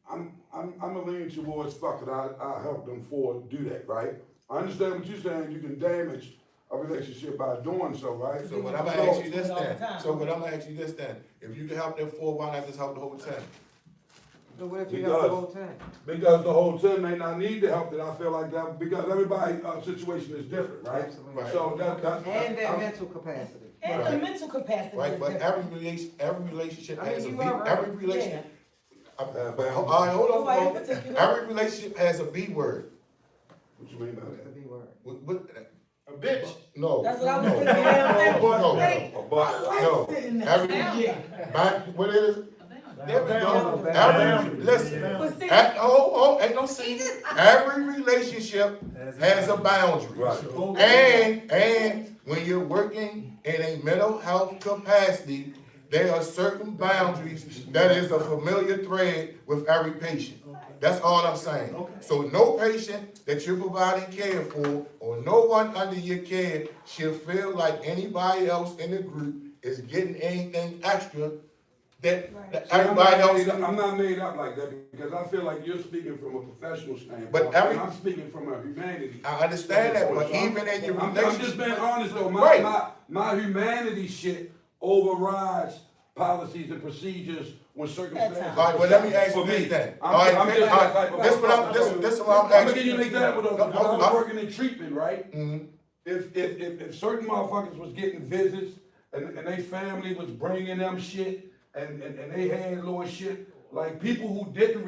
F: a lean towards fuck it, I help them do that, right? I understand what you're saying, you can damage a relationship by doing so, right?
M: So what I'm gonna ask you this then, if you can help them 4, why not just help the whole 10?
J: So what if you help the whole 10?
F: Because the whole 10 may not need the help that I feel like that, because everybody's situation is different, right?
J: Absolutely.
M: Right.
F: So that's.
J: And their mental capacity.
K: And the mental capacity.
M: Right, but every relationship has a B, every relationship. All right, hold on. Every relationship has a B word.
F: What you mean by
J: What's the B word?
G: A bitch.
M: No.
K: That's what I was thinking.
M: What is it? There we go. Listen, ain't no secret. Every relationship has a boundary.
F: Right.
M: And when you're working in a mental health capacity, there are certain boundaries that is a familiar thread with every patient. That's all I'm saying. So no patient that you're providing care for, or no one under your care, should feel like anybody else in the group is getting anything extra that everybody else.
F: I'm not made up like that, because I feel like you're speaking from a professional standpoint.
M: But
F: I'm speaking from a humanity.
M: I understand that, but even in your relationship.
F: I'm just being honest though,
M: Right.
F: my humanity shit overrides policies and procedures when circumstances.
M: All right, well, let me ask you this then. All right, this is what I'm
F: I'm
M: asking.
F: gonna give you an example though. Because I was working in treatment, right?
M: Mhm.
F: If certain motherfuckers was getting visits and they family was bringing them shit and they had little shit, like people who didn't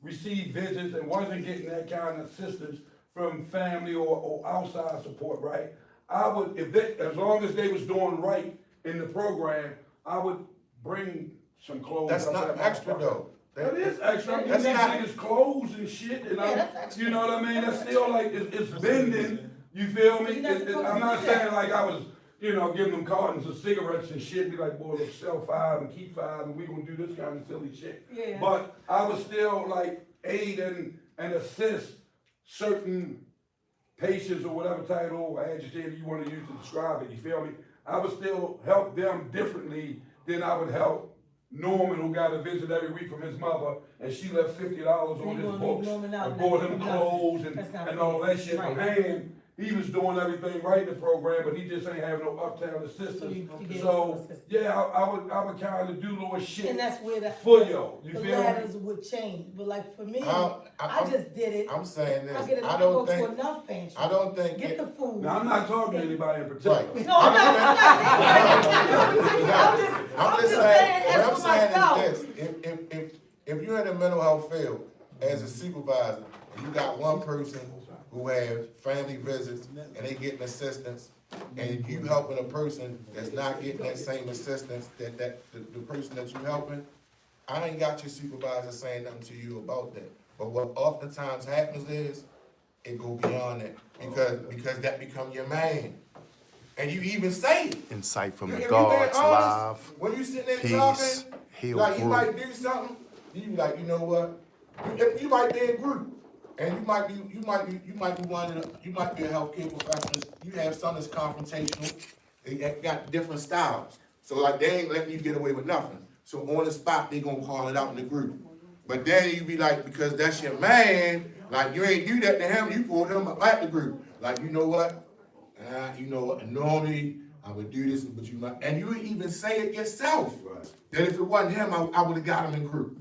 F: receive visits and wasn't getting that kind of assistance from family or outside support, right? I would, as long as they was doing right in the program, I would bring some clothes.
M: That's not extra though.
F: That is extra. I'm
G: That's
F: getting
G: not-
F: niggas clothes and shit, and
K: Yeah, that's extra.
F: you know what I mean? That's still like, it's bending, you feel me?
K: You're not supposed
F: I'm
K: to
F: not
K: do that.
F: saying like I was, giving them cartons of cigarettes and shit, be like, boy, let's sell 5 and keep 5, and we gonna do this kind of silly shit.
K: Yeah.
F: But I was still like aid and assist certain patients or whatever title or adjective you wanna use to describe it, you feel me? I would still help them differently than I would help Norman, who got a visit every week from his mother, and she left $50 on
K: You
F: his
K: gonna
F: books,
K: leave Norman out
F: and
K: and
F: bought
K: not
F: him
K: give him
F: clothes
K: nothing. That's not
F: and all
K: fair.
F: that shit.
K: Right.
F: And he was doing everything right in the program, but he just ain't have no uptown assistance.
K: So you gave him
F: So,
K: some assistance.
F: yeah, I would kind of do little shit
K: And that's where
F: for yo, you
K: the
F: feel me?
K: ladders would change, but like for me,
M: I'm-
K: I just did it.
M: I'm saying
K: I
M: this,
K: get it,
M: I
K: I go
M: don't
K: to
M: think,
K: enough pantry.
M: I don't think.
K: Get the food.
F: Now, I'm not talking to anybody in particular.
M: Right.
K: No, I'm
M: I'm just saying, what I'm saying is this, if you're in the mental health field as a supervisor, and you got one person who has family visits and they getting assistance, and you helping a person that's not getting that same assistance that the person that you helping, I ain't got your supervisor saying nothing to you about that. But what oftentimes happens is, it go beyond that, because that become your man. And you even say it.
A: In Sight From The
M: If you being
A: Godz
M: honest,
A: live.
M: when you sitting there
A: Peace.
M: talking,
A: Heal
M: like you
A: group.
M: might do something, you be like, you know what? You might be in a group, and you might be one of the, you might be a healthcare professional. You have some that's confrontational. They got different styles, so like they ain't letting you get away with nothing. So on the spot, they gonna call it out in the group. But then you be like, because that's your man, like you ain't do that to him. You pulled him up at the group. Like you know what? Normally I would do this, but you might, and you would even say it yourself. Right. That if it wasn't him, I would have got him in group.